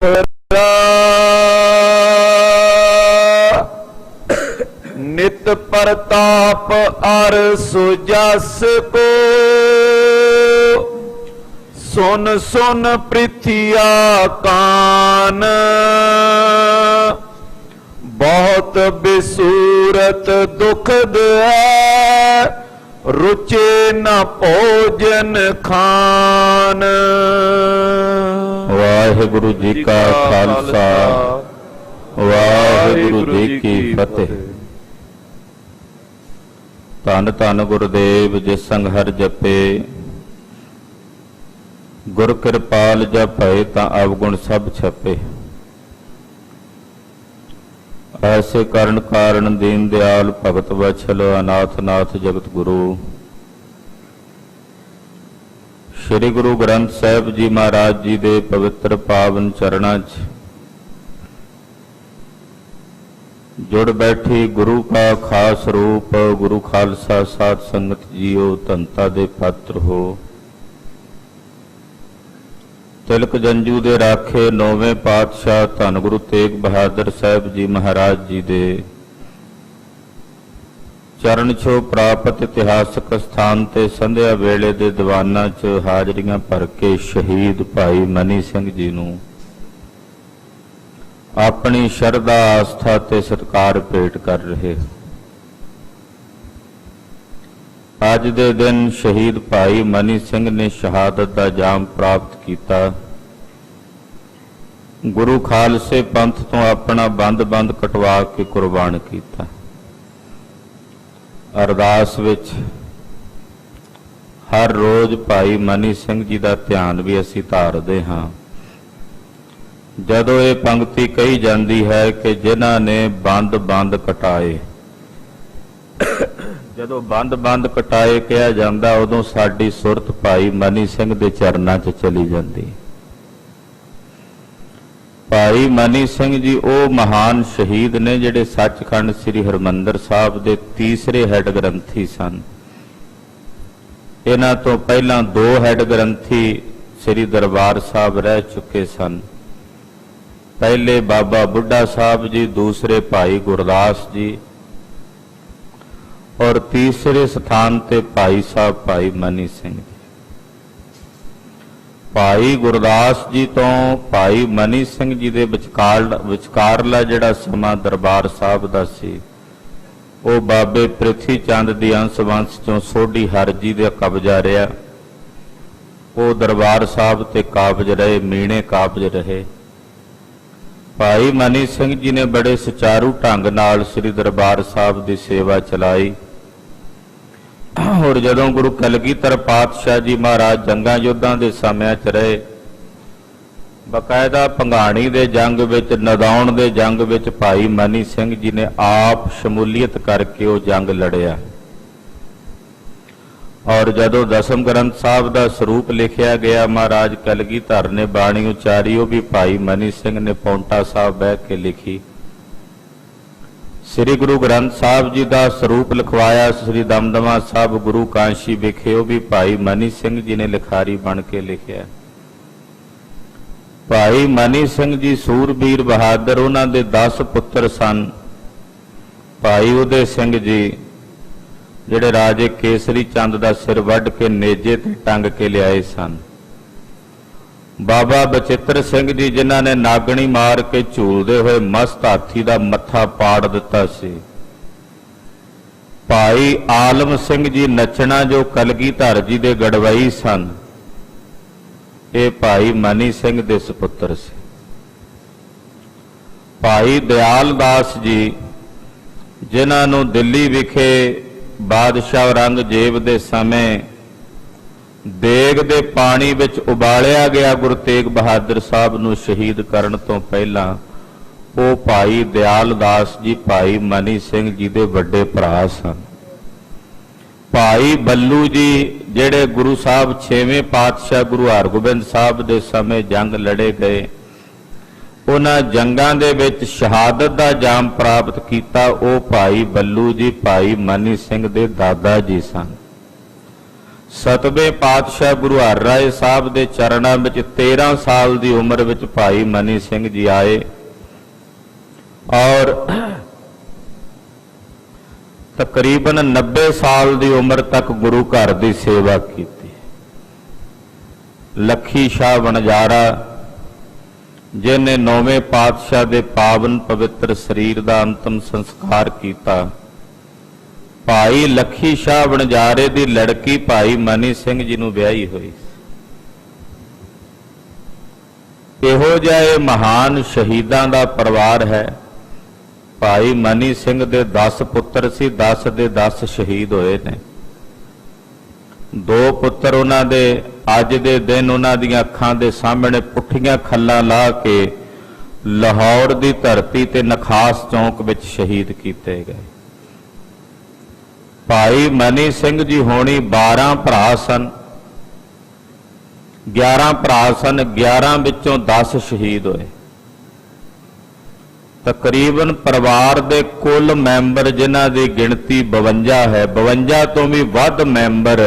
नित प्रताप अर सुजस को सुन सुन पृथ्विया कान। बहुत बिसूरत दुखद है रुचे न भोजन खान। वाहिगुरु जी का खालसा वाहिगुरु जी की फतेह। धन धन गुरुदेव जिस संग हर जपे गुर कृपाल जब भय ता अवगुण सब छपे। ऐसे करण कारण दीन दयाल भगत वत्सल अनाथ नाथ जगत गुरु श्री गुरु ग्रंथ साहिब जी महाराज जी दे पवित्र पावन चरणां 'च जुड़ बैठी गुरु का खास रूप गुरु खालसा साध संगत जीओ धनता दे पात्र हो। तिलक जंजू दे राखे नौवें पातशाह धन गुरु तेग बहादुर साहिब जी महाराज जी दे चरण छो प्राप्त इतिहासक स्थान ते संध्या वेले दे दीवाना च हाजरियां भर के शहीद भाई मनी सिंह जी नूं अपनी शरधा आस्था ते सत्कार भेंट कर रहे। अज दे दिन शहीद भाई मनी सिंह ने शहादत दा जाम प्राप्त किया। गुरु खालसे पंथ तो अपना बंद बंद कटवा के कुर्बान किया। अरदास विच हर रोज भाई मनी सिंह जी का ध्यान भी असी धारदे हाँ। जदों ये पंक्ति कही जाती है कि जिन्हां ने बंद बंद कटाए, जदों बंद बंद कटाए कहा जाता उदों साडी सुरत भाई मनी सिंह दे चरनां 'च चली जाती। भाई मनी सिंह जी वो महान शहीद ने जिहड़े सचखंड श्री हरमंदर साहब दे तीसरे हैड ग्रंथी सन। इन्हां तो पहलां दो हैड ग्रंथी श्री दरबार साहब रह चुके सन। पहले बाबा बुढ़ा साहब जी, दूसरे भाई गुरदास जी और तीसरे स्थान ते भाई साहब भाई मनी सिंह जी। भाई गुरदास जी तो भाई मनी सिंह जी दे विचकारला जिहड़ा समा दरबार साहब दा सी वो बाबे पृथ्वी चंद दी अंश वंश चों सोढ़ी हर जी दे कब्जा रहा। वो दरबार साहब ते काबज रहे, मीणे काबज रहे। भाई मनी सिंह जी ने बड़े सुचारू ढंग नाल श्री दरबार साहब की सेवा चलाई। और जदों गुरु कलगीधर पातशाह जी महाराज जंगा युद्धां दे समय च रहे, बकायदा भंगाणी दे जंग विच, नदाउण दे जंग विच भाई मनी सिंह जी ने आप शमूलीयत करके वो जंग लड़िया। और जदों दसम ग्रंथ साहब का स्वरूप लिखिया गया, महाराज कलगीधर ने बाणी उचारी, वो भी भाई मनी सिंह ने पौंटा साहब बह के लिखी। श्री गुरु ग्रंथ साहब जी का स्वरूप लिखवाया श्री दमदमा साहब गुरु कांशी विखे, वो भी भाई मनी सिंह जी ने लिखारी बन के लिखिया। भाई मनी सिंह जी सूरबीर बहादुर, उन्हां दे 10 पुत्र सन। भाई उदय सिंह जी जिहड़े राजे केसरी चंद का सिर वढ़ के नेजे ते टंग के लियाए सन। बाबा बचित्र सिंह जी जिन्हां ने नागणी मार के झूलदे हुए मस्त हाथी का मत्था पाड़ दिता सी। भाई आलम सिंह जी नचना जो कलगीधर जी दे गड़वई सन, ये भाई मनी सिंह दे सपुत्र से। भाई दयाल दास जी जिन्हां नूं दिल्ली विखे बादशाह औरंगजेब दे समय देग दे पानी विच उबालिया गया गुरु तेग बहादुर साहब नूं शहीद करन तो पहला वो भाई दयाल दास जी भाई मनी सिंह जी दे वड्डे भरा सन। भाई बल्लू जी जिहड़े गुरु साहब 6वें पातशाह गुरु हरगोबिंद साहब दे समय जंग लड़े गए, उन्हां जंगां दे विच शहादत दा जाम प्राप्त कीता। वो भाई बल्लू जी भाई मनी सिंह दे दादा जी सन। ਸਤਵੇਂ ਪਾਤਸ਼ਾਹ ਗੁਰੂ ਹਰਿਰਾਏ ਸਾਹਿਬ ਦੇ ਚਰਨਾਂ ਵਿੱਚ 13 ਸਾਲ ਦੀ ਉਮਰ ਵਿੱਚ ਭਾਈ ਮਨੀ ਸਿੰਘ ਜੀ ਆਏ ਔਰ ਤਕਰੀਬਨ 90 ਸਾਲ ਦੀ ਉਮਰ ਤੱਕ ਗੁਰੂ ਘਰ ਦੀ ਸੇਵਾ ਕੀਤੀ। ਲੱਖੀ ਸ਼ਾਹ ਵਣਜਾਰਾ ਜਿਨੇ 9ਵੇਂ ਪਾਤਸ਼ਾਹ ਦੇ ਪਾਵਨ ਪਵਿੱਤਰ ਸਰੀਰ ਦਾ ਅੰਤਮ ਸੰਸਕਾਰ ਕੀਤਾ, ਭਾਈ ਲੱਖੀ ਸ਼ਾਹ ਵਣਜਾਰੇ ਦੀ ਲੜਕੀ ਭਾਈ ਮਨੀ ਸਿੰਘ ਜੀ ਨੂੰ ਵਿਆਹੀ ਹੋਈ। ਇਹੋ ਜਿਹਾ ਇਹ ਮਹਾਨ ਸ਼ਹੀਦਾਂ ਦਾ ਪਰਿਵਾਰ ਹੈ। ਭਾਈ ਮਨੀ ਸਿੰਘ ਦੇ 10 ਪੁੱਤਰ ਸੀ, 10 ਦੇ 10 ਸ਼ਹੀਦ ਹੋਏ ਨੇ। 2 ਪੁੱਤਰ ਉਹਨਾਂ ਦੇ ਅੱਜ ਦੇ ਦਿਨ ਉਹਨਾਂ ਦੀਆਂ ਅੱਖਾਂ ਦੇ ਸਾਹਮਣੇ ਪੁੱਠੀਆਂ ਖੱਲਾਂ ਲਾ ਕੇ ਲਾਹੌਰ ਦੀ ਧਰਤੀ ਤੇ ਨਖਾਸ ਚੌਂਕ ਵਿੱਚ ਸ਼ਹੀਦ ਕੀਤੇ ਗਏ। ਭਾਈ ਮਨੀ ਸਿੰਘ ਜੀ ਹੋਣੀ 12 ਭਰਾ ਸਨ, 11 ਭਰਾ ਸਨ, 11 ਵਿੱਚੋਂ 10 ਸ਼ਹੀਦ ਹੋਏ। ਤਕਰੀਬਨ ਪਰਿਵਾਰ ਦੇ ਕੁੱਲ ਮੈਂਬਰ ਜਿਨ੍ਹਾਂ ਦੀ ਗਿਣਤੀ 52 ਹੈ, 52 ਤੋਂ ਵੀ ਵੱਧ ਮੈਂਬਰ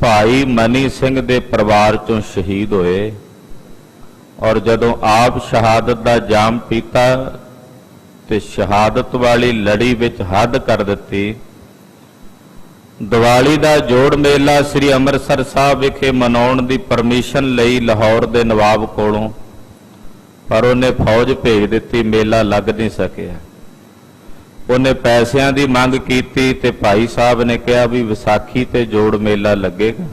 ਭਾਈ ਮਨੀ ਸਿੰਘ ਦੇ ਪਰਿਵਾਰ ਚੋਂ ਸ਼ਹੀਦ ਹੋਏ। ਔਰ ਜਦੋਂ ਆਪ ਸ਼ਹਾਦਤ ਦਾ ਜਾਮ ਪੀਤਾ ਤੇ ਸ਼ਹਾਦਤ ਵਾਲੀ ਲੜੀ ਵਿੱਚ ਹੱਦ ਕਰ ਦਿੱਤੀ। ਦੀਵਾਲੀ ਦਾ ਜੋੜ ਮੇਲਾ ਸ੍ਰੀ ਅੰਮ੍ਰਿਤਸਰ ਸਾਹਿਬ ਵਿਖੇ ਮਨਾਉਣ ਦੀ ਪਰਮਿਸ਼ਨ ਲਈ ਲਾਹੌਰ ਦੇ ਨਵਾਬ ਕੋਲੋਂ, ਪਰ ਉਹਨੇ ਫੌਜ ਭੇਜ ਦਿੱਤੀ, ਮੇਲਾ ਲੱਗ ਨਹੀਂ ਸਕਿਆ। ਉਹਨੇ ਪੈਸਿਆਂ ਦੀ ਮੰਗ ਕੀਤੀ ਤੇ ਭਾਈ ਸਾਹਿਬ ਨੇ ਕਿਹਾ ਵੀ ਵਿਸਾਖੀ ਤੇ ਜੋੜ ਮੇਲਾ ਲੱਗੇਗਾ,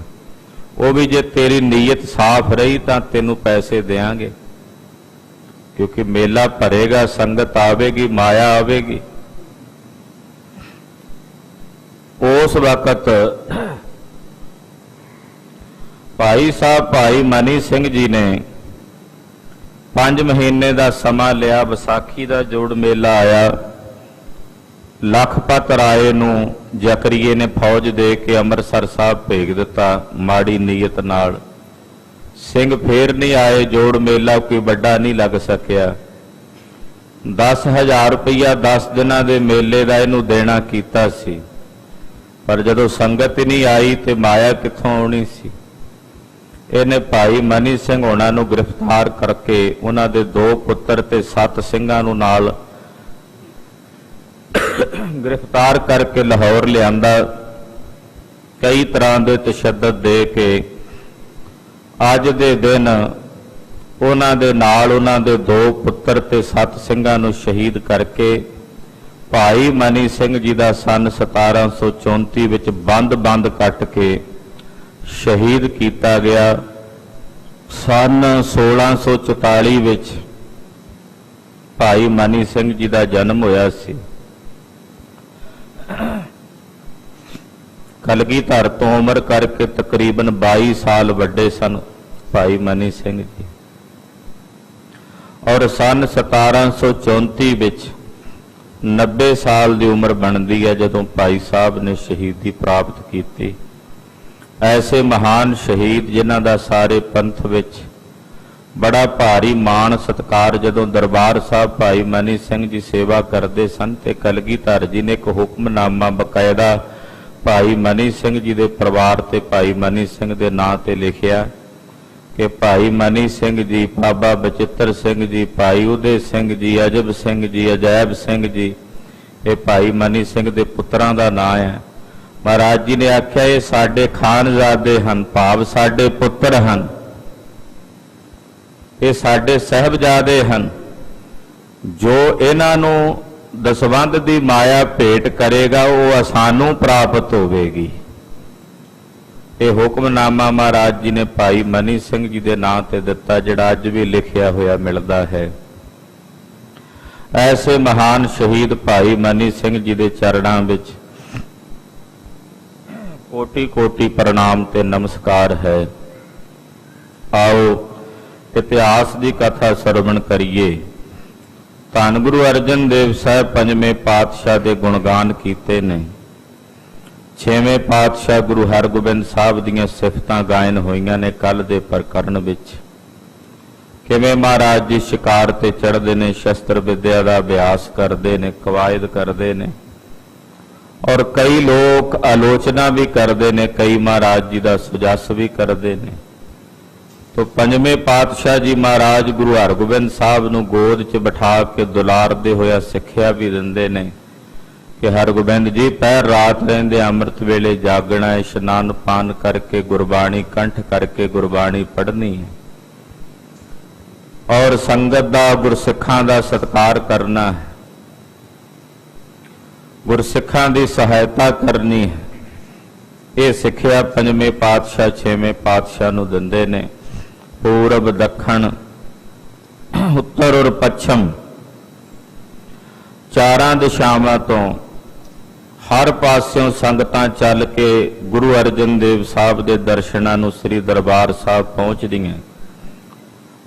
ਉਹ ਵੀ ਜੇ ਤੇਰੀ ਨੀਅਤ ਸਾਫ਼ ਰਹੀ ਤਾਂ ਤੈਨੂੰ ਪੈਸੇ ਦੇਵਾਂਗੇ, ਕਿਉਂਕਿ ਮੇਲਾ ਭਰੇਗਾ, ਸੰਗਤ ਆਵੇਗੀ, ਮਾਇਆ ਆਵੇਗੀ। ਉਸ ਵਕਤ ਭਾਈ ਸਾਹਿਬ ਭਾਈ ਮਨੀ ਸਿੰਘ ਜੀ ਨੇ 5 ਮਹੀਨੇ ਦਾ ਸਮਾਂ ਲਿਆ। ਵਿਸਾਖੀ ਦਾ ਜੋੜ ਮੇਲਾ ਆਇਆ। ਲਖਪਤ ਰਾਏ ਨੂੰ ਜ਼ਕਰੀਏ ਨੇ ਫੌਜ ਦੇ ਕੇ ਅੰਮ੍ਰਿਤਸਰ ਸਾਹਿਬ ਭੇਜ ਦਿੱਤਾ ਮਾੜੀ ਨੀਅਤ ਨਾਲ। ਸਿੰਘ ਫੇਰ ਨਹੀਂ ਆਏ, ਜੋੜ ਮੇਲਾ ਕੋਈ ਵੱਡਾ ਨਹੀਂ ਲੱਗ ਸਕਿਆ। 10,000 ਰੁਪਈਆ 10 ਦਿਨਾਂ ਦੇ ਮੇਲੇ ਦਾ ਇਹਨੂੰ ਦੇਣਾ ਕੀਤਾ ਸੀ, ਪਰ ਜਦੋਂ ਸੰਗਤ ਹੀ ਨਹੀਂ ਆਈ ਤੇ ਮਾਇਆ ਕਿੱਥੋਂ ਆਉਣੀ ਸੀ। ਇਹਨੇ ਭਾਈ ਮਨੀ ਸਿੰਘ ਹੋਣਾ ਨੂੰ ਗ੍ਰਿਫਤਾਰ ਕਰਕੇ ਉਹਨਾਂ ਦੇ 2 ਪੁੱਤਰ ਤੇ 7 ਸਿੰਘਾਂ ਨੂੰ ਨਾਲ ਗ੍ਰਿਫਤਾਰ ਕਰਕੇ ਲਾਹੌਰ ਲਿਆਂਦਾ। ਕਈ ਤਰ੍ਹਾਂ ਦੇ ਤਸ਼ੱਦਦ ਦੇ ਕੇ ਅੱਜ ਦੇ ਦਿਨ ਉਹਨਾਂ ਦੇ ਨਾਲ ਉਹਨਾਂ ਦੇ 2 ਪੁੱਤਰ ਤੇ 7 ਸਿੰਘਾਂ ਨੂੰ ਸ਼ਹੀਦ ਕਰਕੇ ਭਾਈ ਮਨੀ ਸਿੰਘ ਜੀ ਦਾ ਸਨ 1734 ਵਿੱਚ ਬੰਦ ਕੱਟ ਕੇ ਸ਼ਹੀਦ ਕੀਤਾ ਗਿਆ। ਸਨ 1644 ਵਿੱਚ ਭਾਈ ਮਨੀ ਸਿੰਘ ਜੀ ਦਾ ਜਨਮ ਹੋਇਆ ਸੀ। ਕਲਗੀਧਰ ਤੋਂ ਉਮਰ ਕਰਕੇ ਤਕਰੀਬਨ 22 ਸਾਲ ਵੱਡੇ ਸਨ ਭਾਈ ਮਨੀ ਸਿੰਘ ਜੀ। ਔਰ ਸਨ 1734 ਵਿੱਚ 90 ਸਾਲ ਦੀ ਉਮਰ ਬਣਦੀ ਹੈ ਜਦੋਂ ਭਾਈ ਸਾਹਿਬ ਨੇ ਸ਼ਹੀਦੀ ਪ੍ਰਾਪਤ ਕੀਤੀ। ਐਸੇ ਮਹਾਨ ਸ਼ਹੀਦ ਜਿਨ੍ਹਾਂ ਦਾ ਸਾਰੇ ਪੰਥ ਵਿੱਚ ਬੜਾ ਭਾਰੀ ਮਾਣ ਸਤਿਕਾਰ, ਜਦੋਂ ਦਰਬਾਰ ਸਾਹਿਬ ਭਾਈ ਮਨੀ ਸਿੰਘ ਜੀ ਸੇਵਾ ਕਰਦੇ ਸਨ ਤੇ ਕਲਗੀਧਰ ਜੀ ਨੇ ਇੱਕ ਹੁਕਮਨਾਮਾ ਬਕਾਇਦਾ ਭਾਈ ਮਨੀ ਸਿੰਘ ਜੀ ਦੇ ਪਰਿਵਾਰ ਤੇ ਭਾਈ ਮਨੀ ਸਿੰਘ ਦੇ ਨਾਂ ਤੇ ਲਿਖਿਆ ਕਿ ਭਾਈ ਮਨੀ ਸਿੰਘ ਜੀ, ਬਾਬਾ ਬਚਿੱਤਰ ਸਿੰਘ ਜੀ, ਭਾਈ ਉਦੇ ਸਿੰਘ ਜੀ, ਅਜਬ ਸਿੰਘ ਜੀ, ਅਜੈਬ ਸਿੰਘ ਜੀ, ਇਹ ਭਾਈ ਮਨੀ ਸਿੰਘ ਦੇ ਪੁੱਤਰਾਂ ਦਾ ਨਾਂ ਹੈ। ਮਹਾਰਾਜ ਜੀ ਨੇ ਆਖਿਆ ਇਹ ਸਾਡੇ ਖਾਨਜ਼ਾਦੇ ਹਨ, ਭਾਵ ਸਾਡੇ ਪੁੱਤਰ ਹਨ, ਇਹ ਸਾਡੇ ਸਾਹਿਬਜ਼ਾਦੇ ਹਨ। ਜੋ ਇਹਨਾਂ ਨੂੰ ਦਸਵੰਧ ਦੀ ਮਾਇਆ ਭੇਟ ਕਰੇਗਾ ਉਹ ਸਾਨੂੰ ਪ੍ਰਾਪਤ ਹੋਵੇਗੀ। ਇਹ ਹੁਕਮਨਾਮਾ ਮਹਾਰਾਜ ਜੀ ਨੇ ਭਾਈ ਮਨੀ ਸਿੰਘ ਜੀ ਦੇ ਨਾਂ ਤੇ ਦਿੱਤਾ, ਜਿਹੜਾ ਅੱਜ ਵੀ ਲਿਖਿਆ ਹੋਇਆ ਮਿਲਦਾ ਹੈ। ਐਸੇ ਮਹਾਨ ਸ਼ਹੀਦ ਭਾਈ ਮਨੀ ਸਿੰਘ ਜੀ ਦੇ ਚਰਨਾਂ ਵਿੱਚ ਕੋਟੀ ਪ੍ਰਣਾਮ ਤੇ ਨਮਸਕਾਰ ਹੈ। ਆਓ ਇਤਿਹਾਸ ਦੀ ਕਥਾ ਸਰਵਣ ਕਰੀਏ। ਧੰਨ ਗੁਰੂ ਅਰਜਨ ਦੇਵ ਸਾਹਿਬ 5ਵੇਂ ਪਾਤਸ਼ਾਹ ਦੇ ਗੁਣਗਾਨ ਕੀਤੇ ਨੇ। 6ਵੇਂ ਪਾਤਸ਼ਾਹ ਗੁਰੂ ਹਰਗੋਬਿੰਦ ਸਾਹਿਬ ਦੀਆਂ ਸਿਫਤਾਂ ਗਾਇਨ ਹੋਈਆਂ ਨੇ ਕੱਲ ਦੇ ਪ੍ਰਕਰਨ ਵਿੱਚ। ਕਿਵੇਂ ਮਹਾਰਾਜ ਜੀ ਸ਼ਿਕਾਰ ਤੇ ਚੜ੍ਹਦੇ ਨੇ, ਸ਼ਸਤਰ ਵਿਦਿਆ ਦਾ ਅਭਿਆਸ ਕਰਦੇ ਨੇ, ਕਵਾਇਦ ਕਰਦੇ ਨੇ, ਔਰ ਕਈ ਲੋਕ ਆਲੋਚਨਾ ਵੀ ਕਰਦੇ ਨੇ, ਕਈ ਮਹਾਰਾਜ ਜੀ ਦਾ ਸੁਜਸ ਵੀ ਕਰਦੇ ਨੇ। ਤੋ ਪੰਜਵੇਂ ਪਾਤਸ਼ਾਹ ਜੀ ਮਹਾਰਾਜ ਗੁਰੂ ਹਰਗੋਬਿੰਦ ਸਾਹਿਬ ਨੂੰ ਗੋਦ 'ਚ ਬਿਠਾ ਕੇ ਦੁਲਾਰਦੇ ਹੋਇਆ ਸਿੱਖਿਆ ਵੀ ਦਿੰਦੇ ਨੇ ਕਿ ਹਰਗੋਬਿੰਦ ਜੀ ਪਹਿਰ ਰਾਤ ਰਹਿੰਦੇ ਅੰਮ੍ਰਿਤ ਵੇਲੇ ਜਾਗਣਾ ਹੈ, ਇਸ਼ਨਾਨ ਪਾਨ ਕਰਕੇ ਗੁਰਬਾਣੀ ਕੰਠ ਕਰਕੇ ਗੁਰਬਾਣੀ ਪੜ੍ਹਨੀ ਹੈ ਔਰ ਸੰਗਤ ਦਾ ਗੁਰਸਿੱਖਾਂ ਦਾ ਸਤਿਕਾਰ ਕਰਨਾ ਹੈ, ਗੁਰਸਿੱਖਾਂ ਦੀ ਸਹਾਇਤਾ ਕਰਨੀ ਹੈ। ਇਹ ਸਿੱਖਿਆ ਪੰਜਵੇਂ ਪਾਤਸ਼ਾਹ ਛੇਵੇਂ ਪਾਤਸ਼ਾਹ ਨੂੰ ਦਿੰਦੇ ਨੇ। ਪੂਰਬ ਦੱਖਣ ਉੱਤਰ ਔਰ ਪੱਛਮ ਚਾਰਾਂ ਦਿਸ਼ਾਵਾਂ ਤੋਂ ਹਰ ਪਾਸਿਓਂ ਸੰਗਤਾਂ ਚੱਲ ਕੇ ਗੁਰੂ ਅਰਜਨ ਦੇਵ ਸਾਹਿਬ ਦੇ ਦਰਸ਼ਨਾਂ ਨੂੰ ਸ੍ਰੀ ਦਰਬਾਰ ਸਾਹਿਬ ਪਹੁੰਚਦੀਆਂ।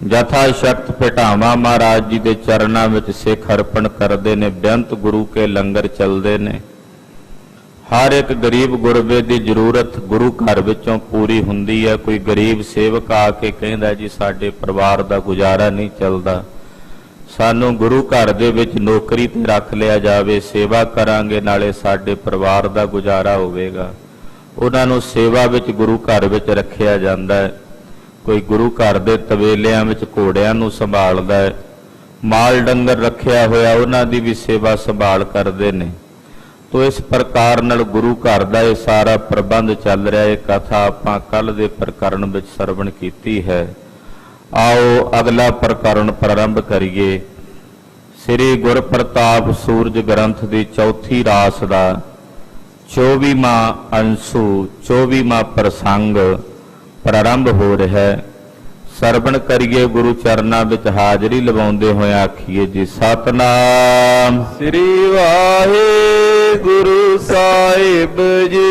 ਜਥਾ ਸ਼ਕਤ ਭਟਾਵਾਂ ਮਹਾਰਾਜ ਜੀ ਦੇ ਚਰਨਾਂ ਵਿੱਚ ਸਿੱਖ ਅਰਪਣ ਕਰਦੇ ਨੇ। ਬੇਅੰਤ ਗੁਰੂ ਕੇ ਲੰਗਰ ਚੱਲਦੇ ਨੇ। ਹਰ ਇੱਕ ਗਰੀਬ ਗੁਰਬੇ ਦੀ ਜ਼ਰੂਰਤ ਗੁਰੂ ਘਰ ਵਿੱਚੋਂ ਪੂਰੀ ਹੁੰਦੀ ਹੈ। ਕੋਈ ਗਰੀਬ ਸੇਵਕ ਆ ਕੇ ਕਹਿੰਦਾ ਜੀ ਸਾਡੇ ਪਰਿਵਾਰ ਦਾ ਗੁਜ਼ਾਰਾ ਨਹੀਂ ਚੱਲਦਾ, ਸਾਨੂੰ ਗੁਰੂ ਘਰ ਦੇ ਵਿੱਚ ਨੌਕਰੀ ਤੇ ਰੱਖ ਲਿਆ ਜਾਵੇ, ਸੇਵਾ ਕਰਾਂਗੇ ਨਾਲੇ ਸਾਡੇ ਪਰਿਵਾਰ ਦਾ ਗੁਜ਼ਾਰਾ ਹੋਵੇਗਾ। ਉਹਨਾਂ ਨੂੰ ਸੇਵਾ ਵਿੱਚ ਗੁਰੂ ਘਰ ਵਿੱਚ ਰੱਖਿਆ ਜਾਂਦਾ ਹੈ। ਕੋਈ ਗੁਰੂ ਘਰ ਦੇ ਤਵੇਲਿਆਂ ਵਿੱਚ ਘੋੜਿਆਂ ਨੂੰ ਸੰਭਾਲਦਾ ਹੈ, ਮਾਲ ਡੰਗਰ ਰੱਖਿਆ ਹੋਇਆ ਉਹਨਾਂ ਦੀ ਵੀ ਸੇਵਾ ਸੰਭਾਲ ਕਰਦੇ ਨੇ। ਤੋ ਇਸ ਪ੍ਰਕਾਰ ਨਾਲ ਗੁਰੂ ਘਰ ਦਾ ਇਹ ਸਾਰਾ ਪ੍ਰਬੰਧ ਚੱਲ ਰਿਹਾ। ਇਹ ਕਥਾ ਆਪਾਂ ਕੱਲ ਦੇ ਪ੍ਰਕਰਣ ਵਿੱਚ ਸਰਵਣ ਕੀਤੀ ਹੈ। ਆਓ ਅਗਲਾ ਪ੍ਰਕਰਣ ਪ੍ਰਾਰੰਭ ਕਰੀਏ। ਸ੍ਰੀ ਗੁਰਪ੍ਰਤਾਪ ਸੂਰਜ ਗ੍ਰੰਥ ਦੀ ਚੌਥੀ ਰਾਸ ਦਾ 24ਵਾਂ ਅੰਸ਼ੂ 24ਵਾਂ ਪ੍ਰਸੰਗ ਪ੍ਰਾਰੰਭ ਹੋ ਰਿਹਾ ਹੈ। ਸਰਵਣ ਕਰੀਏ। ਗੁਰੂ ਚਰਨਾਂ ਵਿੱਚ ਹਾਜ਼ਰੀ ਲਵਾਉਂਦੇ ਹੋਏ ਆਖੀਏ ਜੀ ਸਤਨਾਮ ਸ੍ਰੀ ਵਾਹਿਗੁਰੂ ਸਾਹਿਬ ਜੀ।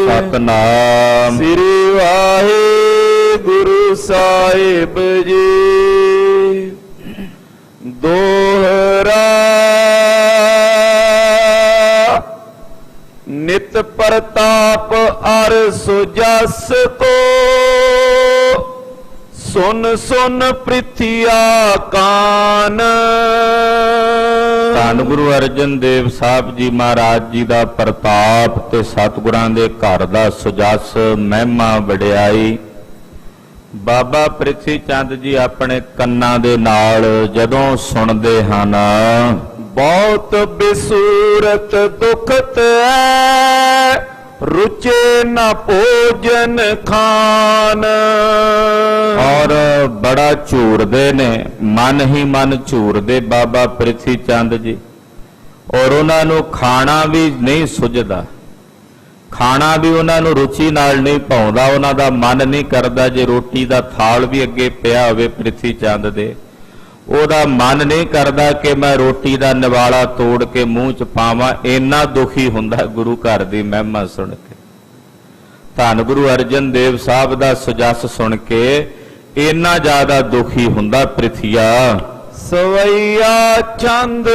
ਸਤਨਾਮ ਸ੍ਰੀ ਵਾਹਿਗੁਰੂ ਸਾਹਿਬ ਜੀ। ਦੋਹਰਾ ਨਿਤ ਪ੍ਰਤਾਪ ਅਰ ਸੁਜਸ ਕੋ ਸੁਨ ਸੁਨ ਪ੍ਰਿਥਿਆ ਕਾਨ। ਧੰਨ ਗੁਰੂ ਅਰਜਨ ਦੇਵ ਸਾਹਿਬ ਜੀ ਮਹਾਰਾਜ ਜੀ ਦਾ ਪ੍ਰਤਾਪ ਤੇ ਸਤਿਗੁਰਾਂ ਦੇ ਘਰ ਦਾ ਸੁਜਸ ਮਹਿਮਾ ਵਡਿਆਈ ਬਾਬਾ ਪ੍ਰਿਥੀ ਚੰਦ ਜੀ ਆਪਣੇ ਕੰਨਾਂ ਦੇ ਨਾਲ ਜਦੋਂ ਸੁਣਦੇ ਹਨ, ਬਹੁਤ ਬਿਸੂਰਤ ਦੁਖਤ ਹੈ ਰੁਚੇ ਨਾ ਭੋਜਨ ਖਾਨ। ਔਰ ਬੜਾ ਝੂਰਦੇ ਨੇ, ਮਨ ਹੀ ਮਨ ਝੂਰਦੇ ਬਾਬਾ ਪ੍ਰਿਥੀ ਚੰਦ ਜੀ। ਔਰ ਉਹਨਾਂ ਨੂੰ ਖਾਣਾ ਵੀ ਨਹੀਂ ਸੁਝਦਾ, ਖਾਣਾ ਵੀ ਉਹਨਾਂ ਨੂੰ ਰੁਚੀ ਨਾਲ ਨਹੀਂ ਭਾਉਂਦਾ। ਉਹਨਾਂ ਦਾ ਮਨ ਨਹੀਂ ਕਰਦਾ ਜੇ ਰੋਟੀ ਦਾ ਥਾਲ ਵੀ ਅੱਗੇ ਪਿਆ ਹੋਵੇ ਪ੍ਰਿਥੀ ਚੰਦ ਦੇ, ਉਹਦਾ ਮਨ ਨਹੀਂ ਕਰਦਾ ਕਿ ਮੈਂ ਰੋਟੀ ਦਾ ਨਿਵਾਲਾ ਤੋੜ ਕੇ ਮੂੰਹ 'ਚ ਪਾਵਾਂ। ਇੰਨਾ ਦੁਖੀ ਹੁੰਦਾ ਗੁਰੂ ਘਰ ਦੀ ਮਹਿਮਾ ਸੁਣ ਕੇ। ਧੰਨ ਗੁਰੂ ਅਰਜਨ ਦੇਵ ਸਾਹਿਬ ਦਾ ਸੁਜਸ ਸੁਣ ਕੇ ਇੰਨਾ ਜ਼ਿਆਦਾ ਦੁਖੀ ਹੁੰਦਾ ਪ੍ਰਿਥੀਆ। ਸਵਈਆ ਚੰਦ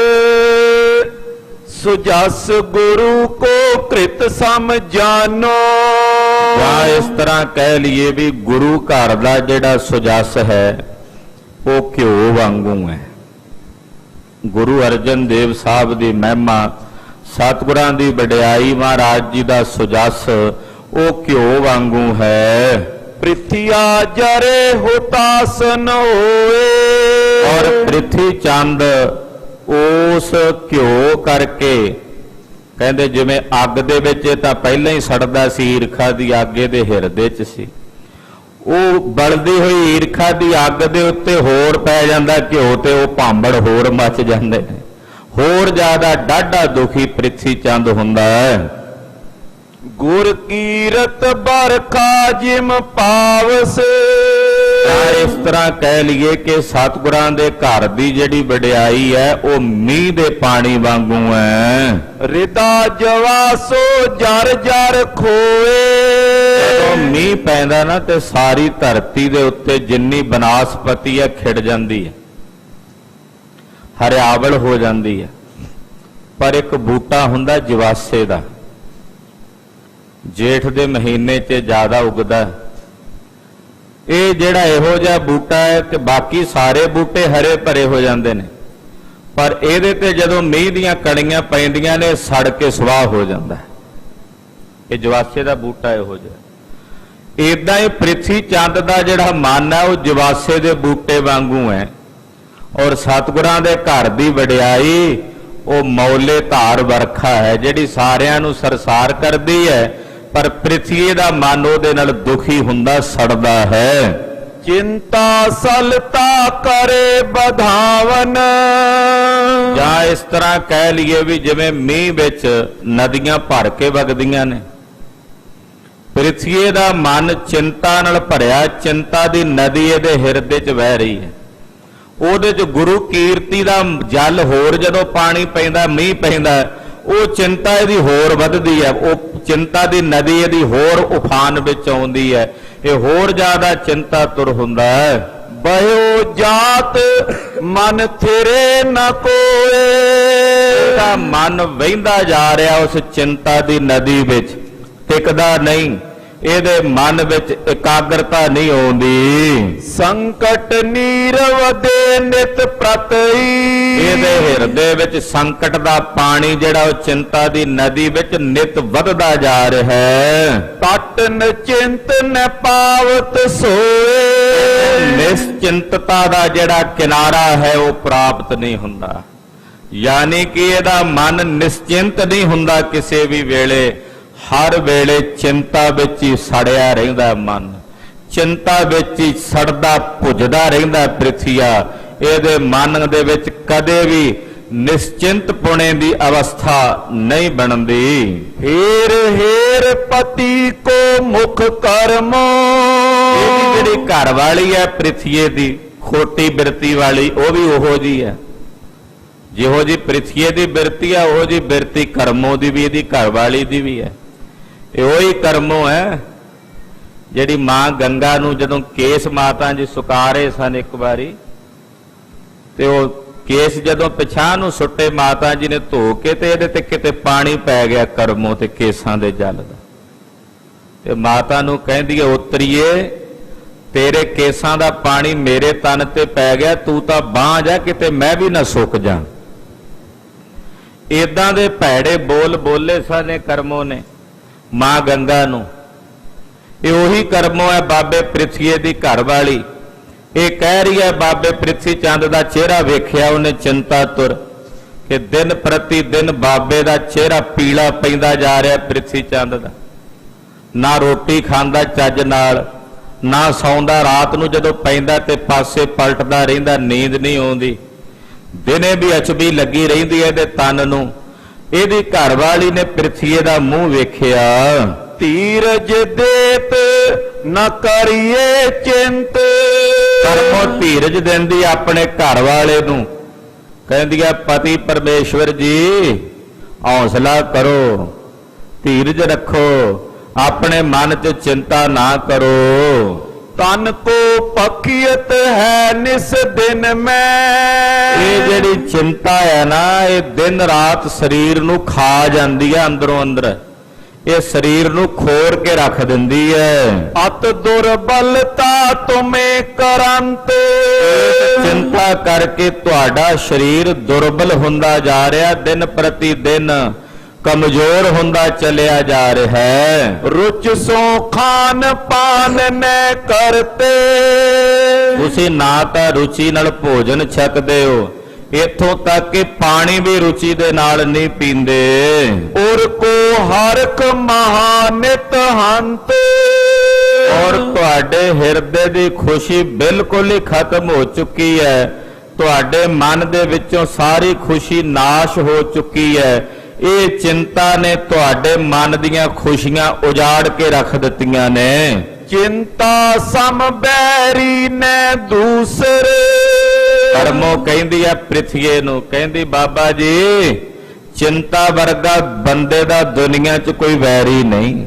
ਸੁਜਸ ਗੁਰੂ ਕੋ ਕ੍ਰਿਤ ਸਮ ਜਾਨੋ। ਜਾਂ ਇਸ ਤਰ੍ਹਾਂ ਕਹਿ ਲਈਏ ਵੀ ਗੁਰੂ ਘਰ ਦਾ ਜਿਹੜਾ ਸੁਜਸ ਹੈ ਉਹ ਘਿਓ ਵਾਂਗੂ ਹੈ। ਗੁਰੂ ਅਰਜਨ ਦੇਵ ਸਾਹਿਬ ਦੀ ਮਹਿਮਾ, ਸਤਿਗੁਰਾਂ ਦੀ ਵਡਿਆਈ, ਮਹਾਰਾਜ ਜੀ ਦਾ ਸੁਜਸ ਉਹ ਘਿਓ ਵਾਂਗੂ ਹੈ। ਪ੍ਰਿਥਿਆ ਜਰੇ ਹੁਤਾਸਨ ਹੋਏ। ਔਰ ਪ੍ਰਿਥੀ ਚੰਦ ਉਸ ਘਿਓ ਕਰਕੇ ਕਹਿੰਦੇ ਜਿਵੇਂ ਅੱਗ ਦੇ ਵਿੱਚ ਤਾਂ ਪਹਿਲਾਂ ਹੀ ਸੜਦਾ ਸੀ, ਈਰਖਾ ਦੀ ਅੱਗ ਦੇ ਹਿਰਦੇ 'ਚ ਸੀ। ਉਹ ਬਲਦੀ ਹੋਈ ਈਰਖਾ ਦੀ ਅੱਗ ਦੇ ਉੱਤੇ ਹੋਰ ਪੈ ਜਾਂਦਾ ਘਿਓ ਤੇ ਉਹ ਭਾਂਬੜ ਹੋਰ ਮੱਚ ਜਾਂਦੇ ਨੇ। ਹੋਰ ਜ਼ਿਆਦਾ ਡਾਢਾ ਦੁਖੀ ਪ੍ਰਿਥੀ ਚੰਦ ਹੁੰਦਾ ਹੈ। ਗੁਰ ਕੀਰਤ ਬਰਖਾ ਜਿਮ ਪਾਵਸ। ਇਸ ਤਰ੍ਹਾਂ ਕਹਿ ਲਈਏ ਕਿ ਸਤਿਗੁਰਾਂ ਦੇ ਘਰ ਦੀ ਜਿਹੜੀ ਵਡਿਆਈ ਹੈ ਉਹ ਮੀਂਹ ਦੇ ਪਾਣੀ ਵਾਂਗੂ ਹੈ। ਰਿਦਾ ਜਵਾਸੋ ਜਰ ਜਰ ਖੋਏ। ਜਦੋਂ ਮੀਂਹ ਪੈਂਦਾ ਨਾ ਤੇ ਸਾਰੀ ਧਰਤੀ ਦੇ ਉੱਤੇ ਜਿੰਨੀ ਬਨਾਸਪਤੀ ਹੈ ਖਿੜ ਜਾਂਦੀ ਹੈ, ਹਰਿਆਵਲ ਹੋ ਜਾਂਦੀ ਹੈ। ਪਰ ਇੱਕ ਬੂਟਾ ਹੁੰਦਾ ਜਵਾਸੇ ਦਾ, ਜੇਠ ਦੇ ਮਹੀਨੇ 'ਚ ਜ਼ਿਆਦਾ ਉਗਦਾ। ਇਹ ਜਿਹੜਾ ਇਹੋ ਜਿਹਾ ਬੂਟਾ ਹੈ ਕਿ ਬਾਕੀ ਸਾਰੇ ਬੂਟੇ ਹਰੇ ਭਰੇ ਹੋ ਜਾਂਦੇ ਨੇ, ਪਰ ਇਹਦੇ ਤੇ ਜਦੋਂ ਮੀਂਹ ਦੀਆਂ ਕਣੀਆਂ ਪੈਂਦੀਆਂ ਨੇ ਸੜ ਕੇ ਸੁਆਹ ਹੋ ਜਾਂਦਾ ਹੈ। ਇਹ ਜਵਾਸੇ ਦਾ ਬੂਟਾ ਇਹੋ ਜਿਹਾ। ਇਦਾਂ ਹੀ ਪ੍ਰਿਥੀ ਚੰਦ ਦਾ ਜਿਹੜਾ ਮਨ ਹੈ ਉਹ ਜਵਾਸੇ ਦੇ ਬੂਟੇ ਵਾਂਗੂ ਹੈ। ਔਰ ਸਤਿਗੁਰਾਂ ਦੇ ਘਰ ਦੀ ਵਡਿਆਈ ਉਹ ਮੌਲੇ ਧਾਰ ਵਰਖਾ ਹੈ ਜਿਹੜੀ ਸਾਰਿਆਂ ਨੂੰ ਸਰਸਾਰ ਕਰਦੀ ਹੈ, ਪਰ ਪ੍ਰਿਥੀ ਦਾ ਮਨ ਉਹਦੇ ਨਾਲ ਦੁਖੀ ਹੁੰਦਾ, ਸੜਦਾ ਹੈ। ਚਿੰਤਾ ਸਲਤਾ ਕਰੇ ਬਧਾਵਨ। ਜਾਂ ਇਸ ਤਰ੍ਹਾਂ ਕਹਿ ਲਈਏ ਵੀ ਜਿਵੇਂ ਮੀਂਹ ਵਿੱਚ ਨਦੀਆਂ ਭਰ ਕੇ ਵਗਦੀਆਂ ਨੇ, ਪ੍ਰਿਥੀ ਦਾ ਮਨ ਚਿੰਤਾ ਨਾਲ ਭਰਿਆ, ਚਿੰਤਾ ਦੀ ਨਦੀ ਇਹਦੇ ਹਿਰਦੇ 'ਚ ਵਹਿ ਰਹੀ ਹੈ। ਉਹਦੇ 'ਚ ਗੁਰੂ ਕੀਰਤੀ ਦਾ ਜਲ ਹੋਰ ਜਦੋਂ ਪਾਣੀ ਪੈਂਦਾ, ਮੀਂਹ ਪੈਂਦਾ, ਉਹ ਚਿੰਤਾ ਇਹਦੀ ਹੋਰ ਵੱਧਦੀ ਹੈ। ਉਹ ਚਿੰਤਾ ਦੀ ਨਦੀ ਇਹਦੀ ਹੋਰ ਉਫਾਨ ਵਿੱਚ ਆਉਂਦੀ ਹੈ, ਇਹ ਹੋਰ ਜ਼ਿਆਦਾ ਚਿੰਤਾ ਤੁਰ ਹੁੰਦਾ ਹੈ। ਬਹਿਓ ਜਾਤ ਮਨ ਥਿਰੇ ਨ ਕੋਏ। ਇਹਦਾ ਮਨ ਵਹਿੰਦਾ ਜਾ ਰਿਹਾ ਉਸ ਚਿੰਤਾ ਦੀ ਨਦੀ ਵਿੱਚ, ਟਿਕਦਾ ਨਹੀਂ, ਇਹਦੇ ਮਨ ਵਿੱਚ ਇਕਾਗਰਤਾ ਨਹੀਂ ਆਉਂਦੀ। ਸੰਕਟ ਨੀਰਵ ਦੇ ਨਿਤ ਪ੍ਰਤਈ। ਇਹਦੇ ਹਿਰਦੇ ਵਿੱਚ ਸੰਕਟ ਦਾ ਪਾਣੀ ਜਿਹੜਾ ਉਹ ਚਿੰਤਾ ਦੀ ਨਦੀ ਵਿੱਚ ਨਿਤ ਵੱਧਦਾ ਜਾ ਰਿਹਾ ਹੈ। ਤਟ ਨਿਚਿੰਤ ਨ ਪਾਵਤ ਸੋਏ। ਨਿਸ਼ਚਿੰਤਤਾ ਦਾ ਜਿਹੜਾ ਕਿਨਾਰਾ ਹੈ ਉਹ ਪ੍ਰਾਪਤ ਨਹੀਂ ਹੁੰਦਾ, ਯਾਨੀ ਕਿ ਇਹਦਾ ਮਨ ਨਿਸ਼ਚਿੰਤ ਨਹੀਂ ਹੁੰਦਾ ਕਿਸੇ ਵੀ ਵੇਲੇ। ਹਰ ਵੇਲੇ ਚਿੰਤਾ ਵਿੱਚ ਹੀ ਸੜਿਆ ਰਹਿੰਦਾ ਮਨ, ਚਿੰਤਾ ਵਿੱਚ ਹੀ ਸੜਦਾ ਭੁੱਜਦਾ ਰਹਿੰਦਾ ਪ੍ਰਿਥੀਆ। ਇਹਦੇ ਮਨ ਦੇ ਵਿੱਚ ਕਦੇ ਵੀ ਨਿਸ਼ਚਿੰਤ ਪੁਣੇ ਦੀ ਅਵਸਥਾ ਨਹੀਂ ਬਣਦੀ। ਹੀਰ ਹੀਰ ਪਤੀ ਕੋ ਮੁਖ ਕਰਮੋ। ਇਹਦੀ ਜਿਹੜੀ ਘਰ ਵਾਲੀ ਹੈ ਪ੍ਰਿਥੀਏ ਦੀ, ਖੋਟੀ ਬਿਰਤੀ ਵਾਲੀ, ਉਹ ਵੀ ਉਹੋ ਜੀ ਹੈ। ਜਿਹੋ ਜੀ ਪ੍ਰਿਥੀਏ ਦੀ ਬਿਰਤੀ ਹੈ ਉਹੋ ਜੀ ਬਿਰਤੀ ਕਰਮੋਂ ਦੀ ਵੀ, ਇਹਦੀ ਘਰ ਵਾਲੀ ਦੀ ਵੀ ਹੈ। ਇਹ ਉਹੀ ਕਰਮੋਂ ਹੈ ਜਿਹੜੀ ਮਾਂ ਗੰਗਾ ਨੂੰ ਜਦੋਂ ਕੇਸ ਮਾਤਾ ਜੀ ਸੁਕਾ ਰਹੇ ਸਨ ਇੱਕ ਵਾਰੀ, ਤੇ ਉਹ ਕੇਸ ਜਦੋਂ ਪਿਛਾਂ ਨੂੰ ਸੁੱਟੇ ਮਾਤਾ ਜੀ ਨੇ ਧੋ ਕੇ, ਤੇ ਇਹਦੇ ਤੇ ਕਿਤੇ ਪਾਣੀ ਪੈ ਗਿਆ ਕਰਮੋਂ ਤੇ ਕੇਸਾਂ ਦੇ ਜਲ ਦਾ, ਤੇ ਮਾਤਾ ਨੂੰ ਕਹਿੰਦੀ ਹੈ ਉਤਰੀਏ ਤੇਰੇ ਕੇਸਾਂ ਦਾ ਪਾਣੀ ਮੇਰੇ ਤਨ ਤੇ ਪੈ ਗਿਆ, ਤੂੰ ਤਾਂ ਬਾਂਝ ਜਾ ਕਿਤੇ ਮੈਂ ਵੀ ਨਾ ਸੁੱਕ ਜਾ। ਇਦਾਂ ਦੇ ਭੈੜੇ ਬੋਲ ਬੋਲੇ ਸਨ ਕਰਮੋਂ ਨੇ ਮਾਂ ਗੰਗਾ ਨੂੰ। ਇਹ ਉਹੀ ਕਰਮੋਂ ਹੈ ਬਾਬੇ ਪ੍ਰਿਥੀਏ ਦੀ ਘਰ ਵਾਲੀ। ਇਹ ਕਹਿ ਰਹੀ ਹੈ ਬਾਬੇ ਪ੍ਰਿਥੀ ਚੰਦ ਦਾ ਚਿਹਰਾ ਵੇਖਿਆ ਉਹਨੇ ਚਿੰਤਾ ਤੁਰ, ਕਿ ਦਿਨ ਪ੍ਰਤੀ ਦਿਨ ਬਾਬੇ ਦਾ ਚਿਹਰਾ ਪੀਲਾ ਪੈਂਦਾ ਜਾ ਰਿਹਾ ਪ੍ਰਿਥੀ ਚੰਦ ਦਾ। ਨਾ ਰੋਟੀ ਖਾਂਦਾ ਚੱਜ ਨਾਲ, ਨਾ ਸੌਂਦਾ, ਰਾਤ ਨੂੰ ਜਦੋਂ ਪੈਂਦਾ ਤੇ ਪਾਸੇ ਪਲਟਦਾ ਰਹਿੰਦਾ, ਨੀਂਦ ਨਹੀਂ ਆਉਂਦੀ, ਦਿਨੇ ਵੀ ਅਚਬੀ ਲੱਗੀ ਰਹਿੰਦੀ ਹੈ ਇਹਦੇ ਤਨ ਨੂੰ। ਇਹਦੀ ਘਰ ਵਾਲੀ ਨੇ ਪ੍ਰਿਥੀਏ ਦਾ ਮੂੰਹ ਵੇਖਿਆ। ਧੀਰਜ ਦੇਤ ਨ ਕਰੀਏ ਚਿੰਤ। ਕਰਮੋਂ ਧੀਰਜ ਦਿੰਦੀ ਆਪਣੇ ਘਰ ਵਾਲੇ ਨੂੰ, ਕਹਿੰਦੀ ਹੈ ਪਤੀ ਪਰਮੇਸ਼ਵਰ ਜੀ ਹੌਸਲਾ ਕਰੋ, ਧੀਰਜ ਰੱਖੋ, ਆਪਣੇ ਮਨ 'ਚ ਚਿੰਤਾ ਨਾ ਕਰੋ। ਤਨ ਕੋ ਪਕੀਅਤ ਹੈ ਨਿਸ ਦਿਨ ਮੈਂ। ਇਹ ਜਿਹੜੀ ਚਿੰਤਾ ਹੈ ਨਾ, ਇਹ ਦਿਨ ਰਾਤ ਸਰੀਰ ਨੂੰ ਖਾ ਜਾਂਦੀ ਹੈ ਅੰਦਰੋਂ ਅੰਦਰ, ਇਹ ਸਰੀਰ ਨੂੰ ਖੋਰ ਕੇ ਰੱਖ ਦਿੰਦੀ ਹੈ। ਅਤ ਦੁਰਬਲਤਾ ਤੁਮੇ ਕਰੰਤ। ਚਿੰਤਾ ਕਰਕੇ ਤੁਹਾਡਾ ਸਰੀਰ ਦੁਰਬਲ ਹੁੰਦਾ ਜਾ ਰਿਹਾ, ਦਿਨ ਪ੍ਰਤੀ ਦਿਨ ਕਮਜ਼ੋਰ ਹੁੰਦਾ ਚਲਿਆ ਜਾ ਰਿਹਾ ਹੈ। ਰੁਚ ਸੋ ਖਾਨ ਪਾਨ ਨੈ ਕਰਤੇ। ਤੁਸੀਂ ਨਾ ਤਾਂ ਰੁਚੀ ਨਾਲ ਭੋਜਨ ਛਕਦੇ ਹੋ, ਇੱਥੋਂ ਤੱਕ ਕਿ ਪਾਣੀ ਵੀ ਰੁਚੀ ਦੇ ਨਾਲ ਨਹੀਂ ਪੀਂਦੇ। ਔਰ ਕੋ ਹਰਕ ਮਹਾਨਿਤ ਹੰਤ। ਔਰ ਤੁਹਾਡੇ ਹਿਰਦੇ ਦੀ ਖੁਸ਼ੀ ਬਿਲਕੁਲ ਹੀ ਖਤਮ ਹੋ ਚੁੱਕੀ ਹੈ, ਤੁਹਾਡੇ ਮਨ ਦੇ ਵਿੱਚੋਂ ਸਾਰੀ ਖੁਸ਼ੀ ਨਾਸ਼ ਹੋ ਚੁੱਕੀ ਹੈ। ਇਹ ਚਿੰਤਾ ਨੇ ਤੁਹਾਡੇ ਮਨ ਦੀਆਂ ਖੁਸ਼ੀਆਂ ਉਜਾੜ ਕੇ ਰੱਖ ਦਿੱਤੀਆਂ ਨੇ। ਚਿੰਤਾ ਸਮ ਬੈਰੀ ਨੇ ਦੂਸਰੇ। ਕਰਮੋਂ ਕਹਿੰਦੀ ਹੈ ਪ੍ਰਿਥੀਏ ਨੂੰ, ਕਹਿੰਦੀ ਬਾਬਾ ਜੀ ਚਿੰਤਾ ਵਰਗਾ ਬੰਦੇ ਦਾ ਦੁਨੀਆ 'ਚ ਕੋਈ ਵੈਰੀ ਨਹੀਂ।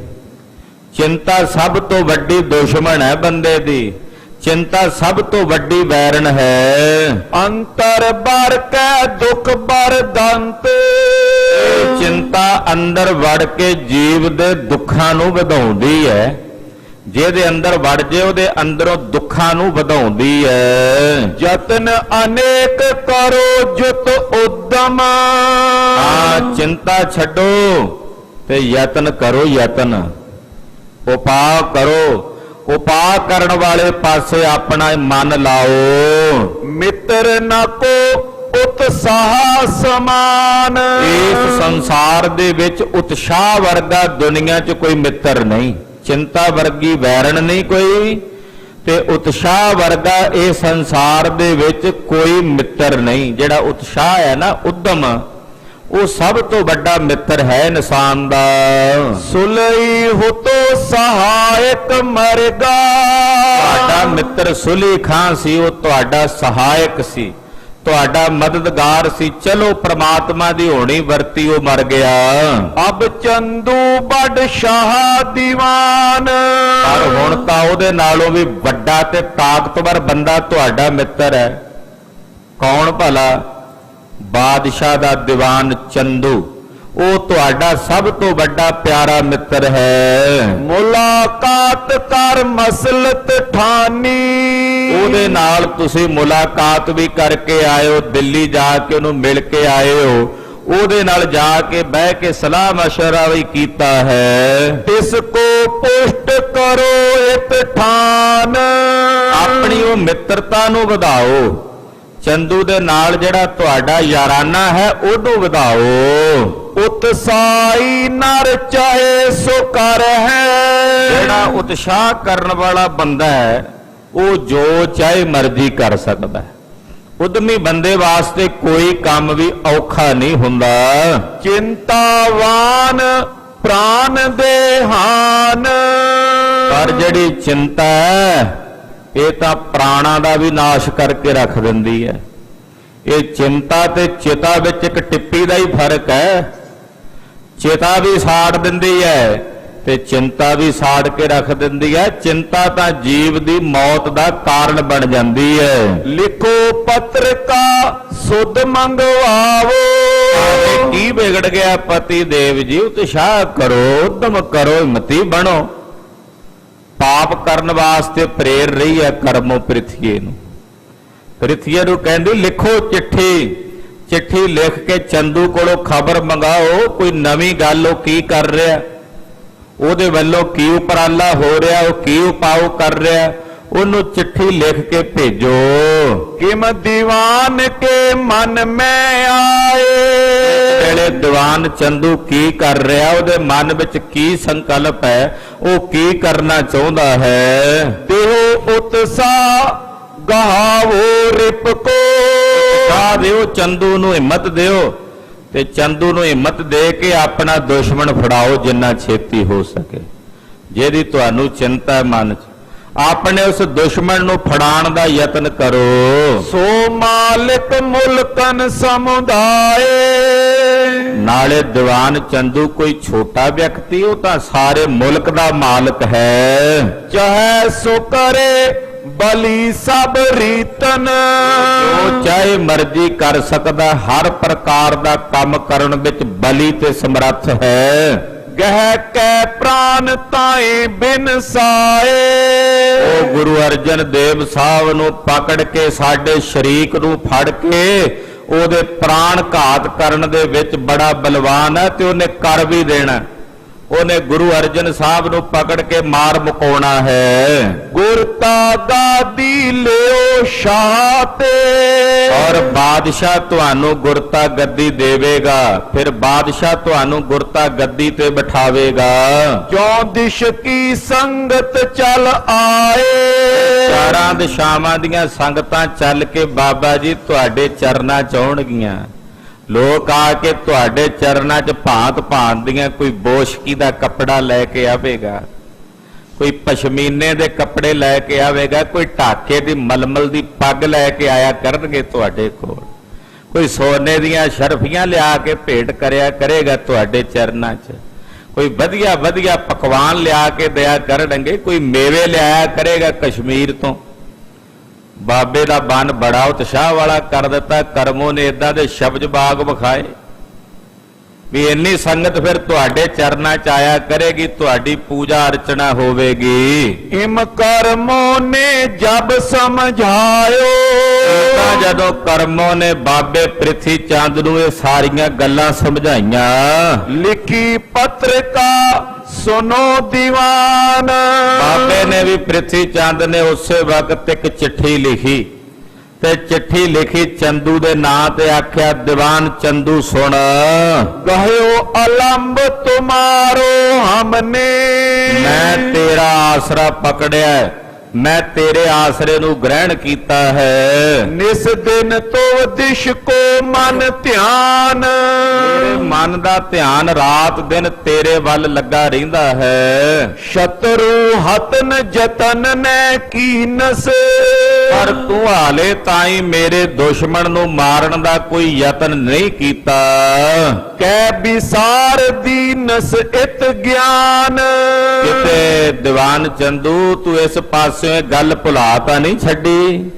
ਚਿੰਤਾ ਸਭ ਤੋਂ ਵੱਡੀ ਦੁਸ਼ਮਣ ਹੈ ਬੰਦੇ ਦੀ, ਚਿੰਤਾ ਸਭ ਤੋਂ ਵੱਡੀ ਵੈਰਨ ਹੈ। ਅੰਤਰ ਬਰ ਕੈ ਦੁਖ ਬਰਦੰਤ। ਚਿੰਤਾ ਅੰਦਰ ਵੜ ਕੇ ਜੀਵ ਦੇ ਦੁੱਖਾਂ ਨੂੰ ਵਧਾਉਂਦੀ ਹੈ। ਜਿਹਦੇ ਅੰਦਰ ਵੜ ਜੇ ਉਹਦੇ ਅੰਦਰੋਂ ਦੁੱਖਾਂ ਨੂੰ ਵਧਾਉਂਦੀ ਹੈ। ਯਤਨ ਅਨੇਕ ਕਰੋ ਜੁਤ ਉਦਮ। ਚਿੰਤਾ ਛੱਡੋ ਤੇ ਯਤਨ ਕਰੋ, ਯਤਨ ਉਪਾਅ ਕਰੋ। ਉਪਾਅ ਕਰਨ ਵਾਲੇ ਪਾਸੇ ਆਪਣਾ ਮਨ ਲਾਓ। ਮਿੱਤਰ ਨਾ ਕੋ ਉਤਸਾਹ ਸਮਾਨ। ਇਸ ਸੰਸਾਰ ਦੇ ਵਿੱਚ ਉਤਸ਼ਾਹ ਵਰਗਾ ਦੁਨੀਆ 'ਚ ਕੋਈ ਮਿੱਤਰ ਨਹੀਂ। ਚਿੰਤਾ ਵਰਗੀ ਵੈਰਣ ਨਹੀਂ ਕੋਈ, ਤੇ ਉਤਸ਼ਾਹ ਵਰਗਾ ਇਹ ਸੰਸਾਰ ਦੇ ਵਿੱਚ ਕੋਈ ਮਿੱਤਰ ਨਹੀਂ। ਜਿਹੜਾ ਉਤਸ਼ਾਹ ਹੈ ਨਾ, ਉਦਮ, ਉਹ ਸਭ ਤੋਂ ਵੱਡਾ ਮਿੱਤਰ ਹੈ ਇਨਸਾਨ ਦਾ। ਸੁਲਈ ਹੁਤੋ ਸਹਾਇਕ ਮਰਗਾ। ਤੁਹਾਡਾ ਮਿੱਤਰ ਸੁਲੀ ਖਾਂ ਸੀ, ਉਹ ਤੁਹਾਡਾ ਸਹਾਇਕ ਸੀ, ਤੁਹਾਡਾ ਮਦਦਗਾਰ ਸੀ। ਚਲੋ ਪ੍ਰਮਾਤਮਾ ਦੀ ਹੋਣੀ ਵਰਤੀ, ਉਹ ਮਰ ਗਿਆ। ਅਬ ਚੰਦੂ ਬੜ ਸ਼ਾਹ ਦੀਵਾਨ। ਪਰ ਹੁਣ ਤਾਂ ਉਹਦੇ ਨਾਲੋਂ ਵੀ ਵੱਡਾ ਤੇ ਤਾਕਤਵਰ ਬੰਦਾ ਤੁਹਾਡਾ ਮਿੱਤਰ ਹੈ। ਕੌਣ ਭਲਾ? ਬਾਦਸ਼ਾਹ ਦਾ ਦੀਵਾਨ ਚੰਦੂ, ਉਹ ਤੁਹਾਡਾ ਸਭ ਤੋਂ ਵੱਡਾ ਪਿਆਰਾ ਮਿੱਤਰ ਹੈ। ਮੁਲਾਕਾਤ ਕਰ ਮਸਲਤ ਠਾਨੀ। ਉਹਦੇ ਨਾਲ ਤੁਸੀਂ ਮੁਲਾਕਾਤ ਵੀ ਕਰਕੇ ਆਇਓ, ਦਿੱਲੀ ਜਾ ਕੇ ਉਹਨੂੰ ਮਿਲ ਕੇ ਆਏ ਹੋ, ਉਹਦੇ ਨਾਲ ਜਾ ਕੇ ਬਹਿ ਕੇ ਸਲਾਹ ਮਸ਼ਵਰਾ ਵੀ ਕੀਤਾ ਹੈ। ਇਸ ਕੋ ਪੁਸ਼ਟ ਕਰੋ ਇਤ ਠਾਨ। ਆਪਣੀ ਉਹ ਮਿੱਤਰਤਾ ਨੂੰ ਵਧਾਓ। ਚੰਦੂ ਦੇ ਨਾਲ ਜਿਹੜਾ ਤੁਹਾਡਾ ਯਾਰਾਨਾ ਹੈ ਉਹਨੂੰ ਵਧਾਓ। ਉਤਸਾਈ ਨਰ ਚਾਹੇ ਸੋ ਕਰ ਹੈ। ਜਿਹੜਾ ਉਤਸ਼ਾਹ ਕਰਨ ਵਾਲਾ ਬੰਦਾ ਹੈ ਉਹ ਜੋ ਚਾਹੇ ਮਰਜ਼ੀ ਕਰ ਸਕਦਾ ਹੈ। ਉਦਮੀ ਬੰਦੇ ਵਾਸਤੇ ਕੋਈ ਕੰਮ ਵੀ ਔਖਾ ਨਹੀਂ ਹੁੰਦਾ। ਚਿੰਤਾਵਾਨ ਪ੍ਰਾਨ ਦੇ ਹਾਨ। ਪਰ ਜਿਹੜੀ ਚਿੰਤਾ ਹੈ ਇਹ ਤਾਂ ਪ੍ਰਾਣਾਂ ਦਾ ਵੀ ਨਾਸ਼ ਕਰਕੇ ਰੱਖ ਦਿੰਦੀ ਹੈ। ਇਹ ਚਿੰਤਾ ਤੇ ਚਿਤਾ ਵਿੱਚ ਇੱਕ ਟਿੱਪੀ ਦਾ ਹੀ ਫਰਕ ਹੈ। ਚਿਤਾ ਵੀ ਸਾੜ ਦਿੰਦੀ ਹੈ ਤੇ ਚਿੰਤਾ ਵੀ ਸਾੜ ਕੇ ਰੱਖ ਦਿੰਦੀ ਹੈ। ਚਿੰਤਾ ਤਾਂ ਜੀਵ ਦੀ ਮੌਤ ਦਾ ਕਾਰਨ ਬਣ ਜਾਂਦੀ ਹੈ। ਲਿਖੋ ਪੱਤਰਕਾ ਸੁਧ ਮੰਗਵਾਵੋ। ਕੀ ਵਿਗੜ ਗਿਆ ਪਤੀ ਦੇਵ ਜੀ? ਉਤਸ਼ਾਹ ਕਰੋ, ਉਦਮ ਕਰੋ, ਹਿੰਮਤੀ ਬਣੋ। ਪਾਪ ਕਰਨ ਵਾਸਤੇ ਪ੍ਰੇਰ ਰਹੀ ਹੈ ਕਰਮੋ ਪ੍ਰਿਥੀਏ ਨੂੰ। ਪ੍ਰਿਥੀਏ ਨੂੰ ਕਹਿੰਦੀ ਲਿਖੋ ਚਿੱਠੀ। ਚਿੱਠੀ ਲਿਖ ਕੇ ਚੰਦੂ ਕੋਲੋਂ ਖਬਰ ਮੰਗਾਓ, ਕੋਈ ਨਵੀਂ ਗੱਲ ਉਹ ਕੀ ਕਰ ਰਿਹਾ, ਉਹਦੇ ਵੱਲੋਂ ਕੀ ਉਪਰਾਲਾ ਹੋ ਰਿਹਾ, ਉਹ ਕੀ ਉਪਾਅ ਕਰ ਰਿਹਾ, ਉਹਨੂੰ ਚਿੱਠੀ ਲਿਖ ਕੇ ਭੇਜੋ। ਕਿਮ ਦੀਵਾਨ ਕੇ ਮਨ ਮੈਂ ਆਏ। ਵੇਲੇ ਦੀਵਾਨ ਚੰਦੂ ਕੀ ਕਰ ਰਿਹਾ, ਉਹਦੇ ਮਨ ਵਿੱਚ ਕੀ ਸੰਕਲਪ ਹੈ, ਉਹ ਕੀ ਕਰਨਾ ਚਾਹੁੰਦਾ ਹੈ। ਤਿਹੋ ਉਤਸਾਹ ਗਹਾਵੋ ਰਿਪਕੋ। ਉਤਸ਼ਾਹ ਦਿਓ, ਚੰਦੂ ਨੂੰ ਹਿੰਮਤ ਦਿਓ, ਤੇ ਚੰਦੂ ਨੂੰ ਹਿੰਮਤ ਦੇ ਕੇ ਆਪਣਾ ਦੁਸ਼ਮਣ ਫੜਾਓ ਜਿੰਨਾ ਛੇਤੀ ਹੋ ਸਕੇ। ਜਿਹਦੀ ਤੁਹਾਨੂੰ ਚਿੰਤਾ ਮਨ 'ਚ, ਆਪਣੇ ਉਸ ਦੁਸ਼ਮਣ ਨੂੰ ਫੜਾਉਣ ਦਾ ਯਤਨ ਕਰੋ। ਸੋ ਮਾਲਿਕ ਮੁਲਕਨ ਸਮੁਦਾਏ। ਨਾਲੇ ਦੀਵਾਨ ਚੰਦੂ ਕੋਈ ਛੋਟਾ ਵਿਅਕਤੀ, ਉਹ ਤਾਂ ਸਾਰੇ ਮੁਲਕ ਦਾ ਮਾਲਕ ਹੈ। ਚਾਹੇ ਸੋ ਕਰੇ ਬਲੀ ਸਭ ਰੀਤਨ। ਉਹ ਚਾਹੇ ਮਰਜ਼ੀ ਕਰ ਸਕਦਾ, ਹਰ ਪ੍ਰਕਾਰ ਦਾ ਕੰਮ ਕਰਨ ਵਿੱਚ ਬਲੀ ਤੇ ਸਮਰੱਥ ਹੈ। ਗਹਿ ਕੈ ਪ੍ਰਾਨ ਤਾਏ ਬਿਨ ਸਾਏ। ਉਹ ਗੁਰੂ ਅਰਜਨ ਦੇਵ ਸਾਹਿਬ ਨੂੰ ਪਕੜ ਕੇ, ਸਾਡੇ ਸ਼ਰੀਕ ਨੂੰ ਫੜ ਕੇ ਉਹਦੇ ਪ੍ਰਾਣ ਘਾਤ ਕਰਨ ਦੇ ਵਿੱਚ ਬੜਾ ਬਲਵਾਨ ਹੈ, ਤੇ ਉਹਨੇ ਕਰ ਵੀ ਦੇਣਾ। ਉਹਨੇ ਗੁਰੂ ਅਰਜਨ ਸਾਹਿਬ ਨੂੰ ਪਕੜ ਕੇ ਮਾਰ ਮੁਕਾਉਣਾ ਹੈ। ਗੁਰਤਾ ਗਾਦੀ ਲਿਓ ਸ਼ਾਹ ਤੇ। ਔਰ ਬਾਦਸ਼ਾਹ ਤੁਹਾਨੂੰ ਗੁਰਤਾ ਗੱਦੀ ਦੇਵੇਗਾ, ਫਿਰ ਬਾਦਸ਼ਾਹ ਤੁਹਾਨੂੰ ਗੁਰਤਾ ਗੱਦੀ ਤੇ ਬਿਠਾਵੇਗਾ। ਜੋ ਦਿਸ਼ ਕੀ ਸੰਗਤ ਚਲ ਆਏ। ਚਾਰਾਂ ਦਿਸ਼ਾਵਾਂ ਦੀਆਂ ਸੰਗਤਾਂ ਚੱਲ ਕੇ ਬਾਬਾ ਜੀ ਤੁਹਾਡੇ ਚਰਨਾਂ 'ਚ ਆਉਣਗੀਆਂ। ਲੋਕ ਆ ਕੇ ਤੁਹਾਡੇ ਚਰਨਾਂ 'ਚ ਭਾਂਤ ਭਾਂਤ ਦੀਆਂ, ਕੋਈ ਬੋਸ਼ਕੀ ਦਾ ਕੱਪੜਾ ਲੈ ਕੇ ਆਵੇਗਾ, ਕੋਈ ਪਸ਼ਮੀਨੇ ਦੇ ਕੱਪੜੇ ਲੈ ਕੇ ਆਵੇਗਾ, ਕੋਈ ਢਾਕੇ ਦੀ ਮਲਮਲ ਦੀ ਪੱਗ ਲੈ ਕੇ ਆਇਆ ਕਰਨਗੇ ਤੁਹਾਡੇ ਕੋਲ, ਕੋਈ ਸੋਨੇ ਦੀਆਂ ਸ਼ਰਫੀਆਂ ਲਿਆ ਕੇ ਭੇਟ ਕਰਿਆ ਕਰੇਗਾ ਤੁਹਾਡੇ ਚਰਨਾਂ 'ਚ, ਕੋਈ ਵਧੀਆ ਵਧੀਆ ਪਕਵਾਨ ਲਿਆ ਕੇ ਦਿਆ ਕਰਨਗੇ, ਕੋਈ ਮੇਵੇ ਲਿਆਇਆ ਕਰੇਗਾ ਕਸ਼ਮੀਰ ਤੋਂ। ਬਾਬੇ ਦਾ ਬਨ ਬੜਾ ਉਤਸ਼ਾਹ ਵਾਲਾ ਕਰ ਦਿੱਤਾ। ਕਰਮੋਂ ਨੇ ਏਦਾਂ ਦੇ ਸ਼ਬਦ ਬਾਗ ਵਿਖਾਏ। ਵੀ ਇੰਨੀ ਸੰਗਤ ਫਿਰ ਤੁਹਾਡੇ ਚਰਨਾਂ 'ਚ ਆਇਆ ਕਰੇਗੀ, ਤੁਹਾਡੀ ਪੂਜਾ ਅਰਚਨਾ ਹੋਵੇਗੀ। ਇਮ ਕਰਮੋਂ ਨੇ ਜਬ ਸਮਝਾਇਓ, ਤਾਂ ਜਦੋਂ ਕਰਮੋਂ ਨੇ ਬਾਬੇ ਪ੍ਰਿਥੀ ਚੰਦ ਨੂੰ ਇਹ ਸਾਰੀਆਂ ਗੱਲਾਂ ਸਮਝਾਈਆਂ, ਲਿਖੀ ਪੱਤਰਿਕਾ ਸੁਨੋ ਦੀਵਾਨ। ਬਾਬੇ ਨੇ ਵੀ ਪ੍ਰਿਥੀ ਚੰਦ ਨੇ ਉਸੇ ਵਕਤ ਇੱਕ ਚਿੱਠੀ ਲਿਖੀ ਤੇ ਚਿੱਠੀ ਲਿਖੀ ਚੰਦੂ ਦੇ ਨਾਂ ਤੇ, ਆਖਿਆ ਦੀਵਾਨ ਚੰਦੂ ਸੁਣ, ਕਹਿਓ ਅਲੰਬ ਤੁਮਾਰੋ ਹਮਨੇ, ਮੈਂ ਤੇਰਾ ਆਸਰਾ ਪਕੜਿਆ ਹੈ, ਮੈਂ ਤੇਰੇ ਆਸਰੇ ਨੂੰ ਗ੍ਰਹਿਣ ਕੀਤਾ ਹੈ। ਨਿਸ ਦਿਨ ਤੋ ਦਿਸ਼ ਕੋ ਮਨ ਧਿਆਨ, ਤੇਰੇ ਮਨ ਦਾ ਧਿਆਨ ਰਾਤ ਦਿਨ ਤੇਰੇ ਵੱਲ ਲੱਗਾ ਰਹਿੰਦਾ ਹੈ। ਸ਼ਤਰੂ ਹਤਨ ਜਤਨ ਨੈ ਕੀਨਸ, ਪਰ ਤੂੰ ਹਾਲੇ ਤਾਈਂ ਮੇਰੇ ਦੁਸ਼ਮਣ ਨੂੰ ਮਾਰਨ ਦਾ ਕੋਈ ਯਤਨ ਨਹੀਂ ਕੀਤਾ। ਕੈ ਵਿਸਾਰ ਦੀਨਸ ਇਤ ਗਿਆਨ, ਕਿਤੇ ਦੀਵਾਨ ਚੰਦੂ ਤੂੰ ਇਸ ਪਾਸਿਓਂ ਇਹ ਗੱਲ ਭੁਲਾ ਤਾਂ ਨਹੀਂ ਛੱਡੀ,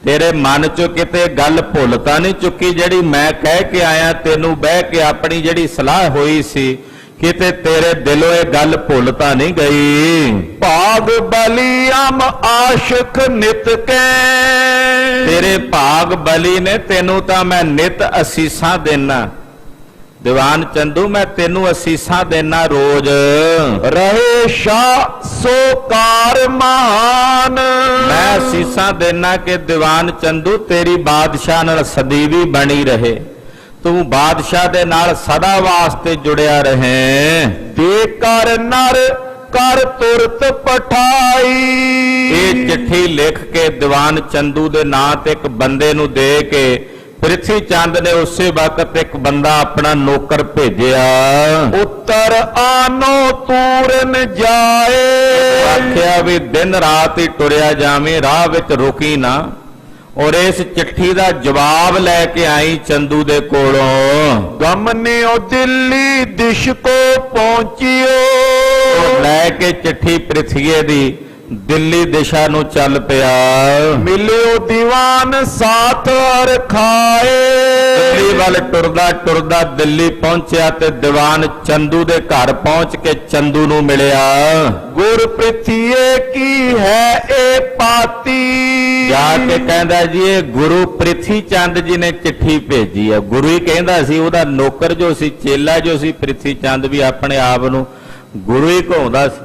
ਤੇਰੇ ਮਨ ਚੋਂ ਕਿਤੇ ਗੱਲ ਭੁੱਲ ਤਾਂ ਨਹੀਂ ਚੁੱਕੀ ਜਿਹੜੀ ਮੈਂ ਕਹਿ ਕੇ ਆਇਆ ਤੈਨੂੰ ਬਹਿ ਕੇ, ਆਪਣੀ ਜਿਹੜੀ ਸਲਾਹ ਹੋਈ ਸੀ, ਕਿਤੇ ਤੇਰੇ ਦਿਲੋਂ ਇਹ ਗੱਲ ਭੁੱਲ ਤਾਂ ਨਹੀਂ ਗਈ। ਭਾਗ ਬਲੀ ਅਮ ਆਸ਼ਿਕ ਨਿਤ ਕੈ, ਤੇਰੇ ਭਾਗ ਬਲੀ ਨੇ, ਤੈਨੂੰ ਤਾਂ ਮੈਂ ਨਿਤ ਅਸੀਸਾਂ ਦੇਣਾ। ਦੀਵਾਨ ਚੰਦੂ ਮੈਂ ਤੈਨੂੰ ਅਸੀਸਾਂ ਦੇਣਾ ਰੋਜ਼। ਰਹੇ ਸ਼ਾ ਸੋ ਕਾਰ ਮਹਾਨ, ਮੈਂ ਅਸੀਸਾਂ ਦੇਣਾ ਕਿ ਦੀਵਾਨ ਚੰਦੂ ਤੇਰੀ ਬਾਦਸ਼ਾਹ ਨਾਲ ਸਦੀਵੀ ਬਣੀ ਰਹੇ, ਤੂੰ ਬਾਦਸ਼ਾਹ ਦੇ ਨਾਲ ਸਦਾ ਵਾਸਤੇ ਜੁੜਿਆ ਰਹੇ। ਦੇ ਕਰ ਨਰ ਕਰ ਤੁਰਤ ਪਠਾਈ, ਇਹ ਚਿੱਠੀ ਲਿਖ ਕੇ ਦੀਵਾਨ ਚੰਦੂ ਦੇ ਨਾਂ ਤੇ ਇੱਕ ਬੰਦੇ ਨੂੰ ਦੇ ਕੇ ਪ੍ਰਿਥੀ ਚੰਦ ਨੇ ਉਸੇ ਵਕਤ ਇੱਕ ਬੰਦਾ ਆਪਣਾ ਨੌਕਰ ਭੇਜਿਆ। ਉੱਤਰ ਆਨੋ ਤੂਰਨ ਜਾਏ, ਆਖਿਆ ਵੀ ਦਿਨ ਰਾਤ ਹੀ ਟੁਰਿਆ ਜਾਵੇਂ, ਰਾਹ ਵਿੱਚ ਰੁਕੀ ਨਾ, ਔਰ ਇਸ ਚਿੱਠੀ ਦਾ ਜਵਾਬ ਲੈ ਕੇ ਆਈ ਚੰਦੂ ਦੇ ਕੋਲੋਂ। ਗਮਨਿਓ ਦਿੱਲੀ ਦਿਸ਼ ਕੋ ਪਹੁੰਚਿਓ, ਲੈ ਕੇ ਚਿੱਠੀ ਪ੍ਰਿਥੀਏ ਦੀ ਦਿੱਲੀ ਦਿਸ਼ਾ ਨੂੰ ਚੱਲ ਪਿਆ। ਮਿਲਿਓ ਦੀਵਾਨ ਸਾਥ ਰਖਾਏ, ਦਿੱਲੀ ਵੱਲ ਟੁਰਦਾ ਟੁਰਦਾ ਦਿੱਲੀ ਪਹੁੰਚਿਆ ਤੇ ਦੀਵਾਨ ਚੰਦੂ ਦੇ ਘਰ ਪਹੁੰਚ ਕੇ ਚੰਦੂ ਨੂੰ ਮਿਲਿਆ। ਗੁਰ ਪ੍ਰਿਥੀਏ ਕੀ ਹੈ ਇਹ ਪਾਤੀ, ਜਾ ਕੇ ਕਹਿੰਦਾ ਜੀ ਇਹ ਗੁਰੂ ਪ੍ਰਿਥੀ ਚੰਦ ਜੀ ਨੇ ਚਿੱਠੀ ਭੇਜੀ ਆ। ਗੁਰੂ ਹੀ ਕਹਿੰਦਾ ਸੀ, ਉਹਦਾ ਨੌਕਰ ਜੋ ਸੀ, ਚੇਲਾ ਜੋ ਸੀ ਪ੍ਰਿਥੀ ਚੰਦ, ਵੀ ਆਪਣੇ ਆਪ ਨੂੰ ਗੁਰੂ ਹੀ ਕਹਾਉਂਦਾ ਸੀ।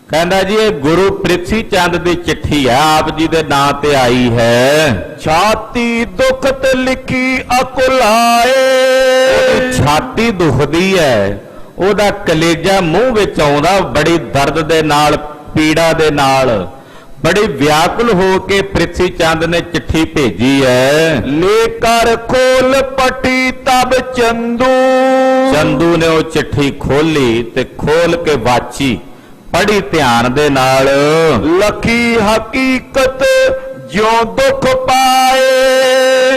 ਕਹਿੰਦਾ ਜੀ ਇਹ ਗੁਰੂ ਪ੍ਰਿਥੀ ਚੰਦ ਦੀ ਚਿੱਠੀ ਹੈ, ਆਪ ਜੀ ਦੇ ਨਾਂ ਤੇ ਆਈ ਹੈ। ਛਾਤੀ ਦੁਖਤ ਲਿਖੀ ਅਕੁਲਾਏ, ਛਾਤੀ ਦੁਖਦੀ ਹੈ, ਉਹਦਾ ਕਲੇਜਾ ਮੂੰਹ ਵਿੱਚ ਆਉਂਦਾ, ਬੜੀ ਦਰਦ ਦੇ ਨਾਲ, ਪੀੜਾ ਦੇ ਨਾਲ, ਬੜੀ ਵਿਆਕੁਲ ਹੋ ਕੇ ਪ੍ਰਿਥੀ ਚੰਦ ਨੇ ਚਿੱਠੀ ਭੇਜੀ ਹੈ। ਲੈ ਕਰ ਖੋਲ ਪਟੀ ਤਬ ਚੰਦੂ ਨੇ ਉਹ ਚਿੱਠੀ ਖੋਲੀ ਤੇ ਖੋਲ ਕੇ ਵਾਚੀ, ਪੜ੍ਹੀ ਧਿਆਨ ਦੇ ਨਾਲ। ਲਖੀ ਹਕੀਕਤ ਜਿਉ ਦੁੱਖ ਪਾਏ,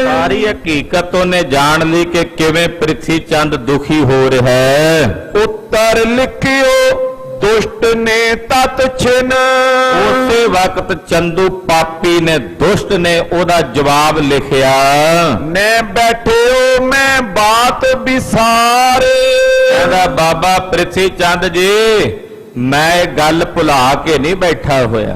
ਸਾਰੀ ਹਕੀਕਤ ਉਹਨੇ ਜਾਣ ਲਈ ਕਿ ਕਿਵੇਂ ਪ੍ਰਿਥੀ ਚੰਦ ਦੁਖੀ ਹੋ ਰਿਹਾ ਹੈ। ਉੱਤਰ ਲਿਖਿਓ ਦੁਸ਼ਟ ਨੇ ਤਤ ਛਿਨ, ਉਸੇ ਵਕਤ ਚੰਦੂ ਪਾਪੀ ਨੇ, ਦੁਸ਼ਟ ਨੇ ਉਹਦਾ ਜਵਾਬ ਲਿਖਿਆ। ਨੇ ਬੈਠਿਓ ਮੈਂ ਬਾਤ ਵਿਸਾਰੇ, ਕਹਿੰਦਾ ਬਾਬਾ ਪ੍ਰਿਥੀ ਚੰਦ ਜੀ ਮੈਂ ਇਹ ਗੱਲ ਭੁਲਾ ਕੇ ਨਹੀਂ ਬੈਠਾ ਹੋਇਆ,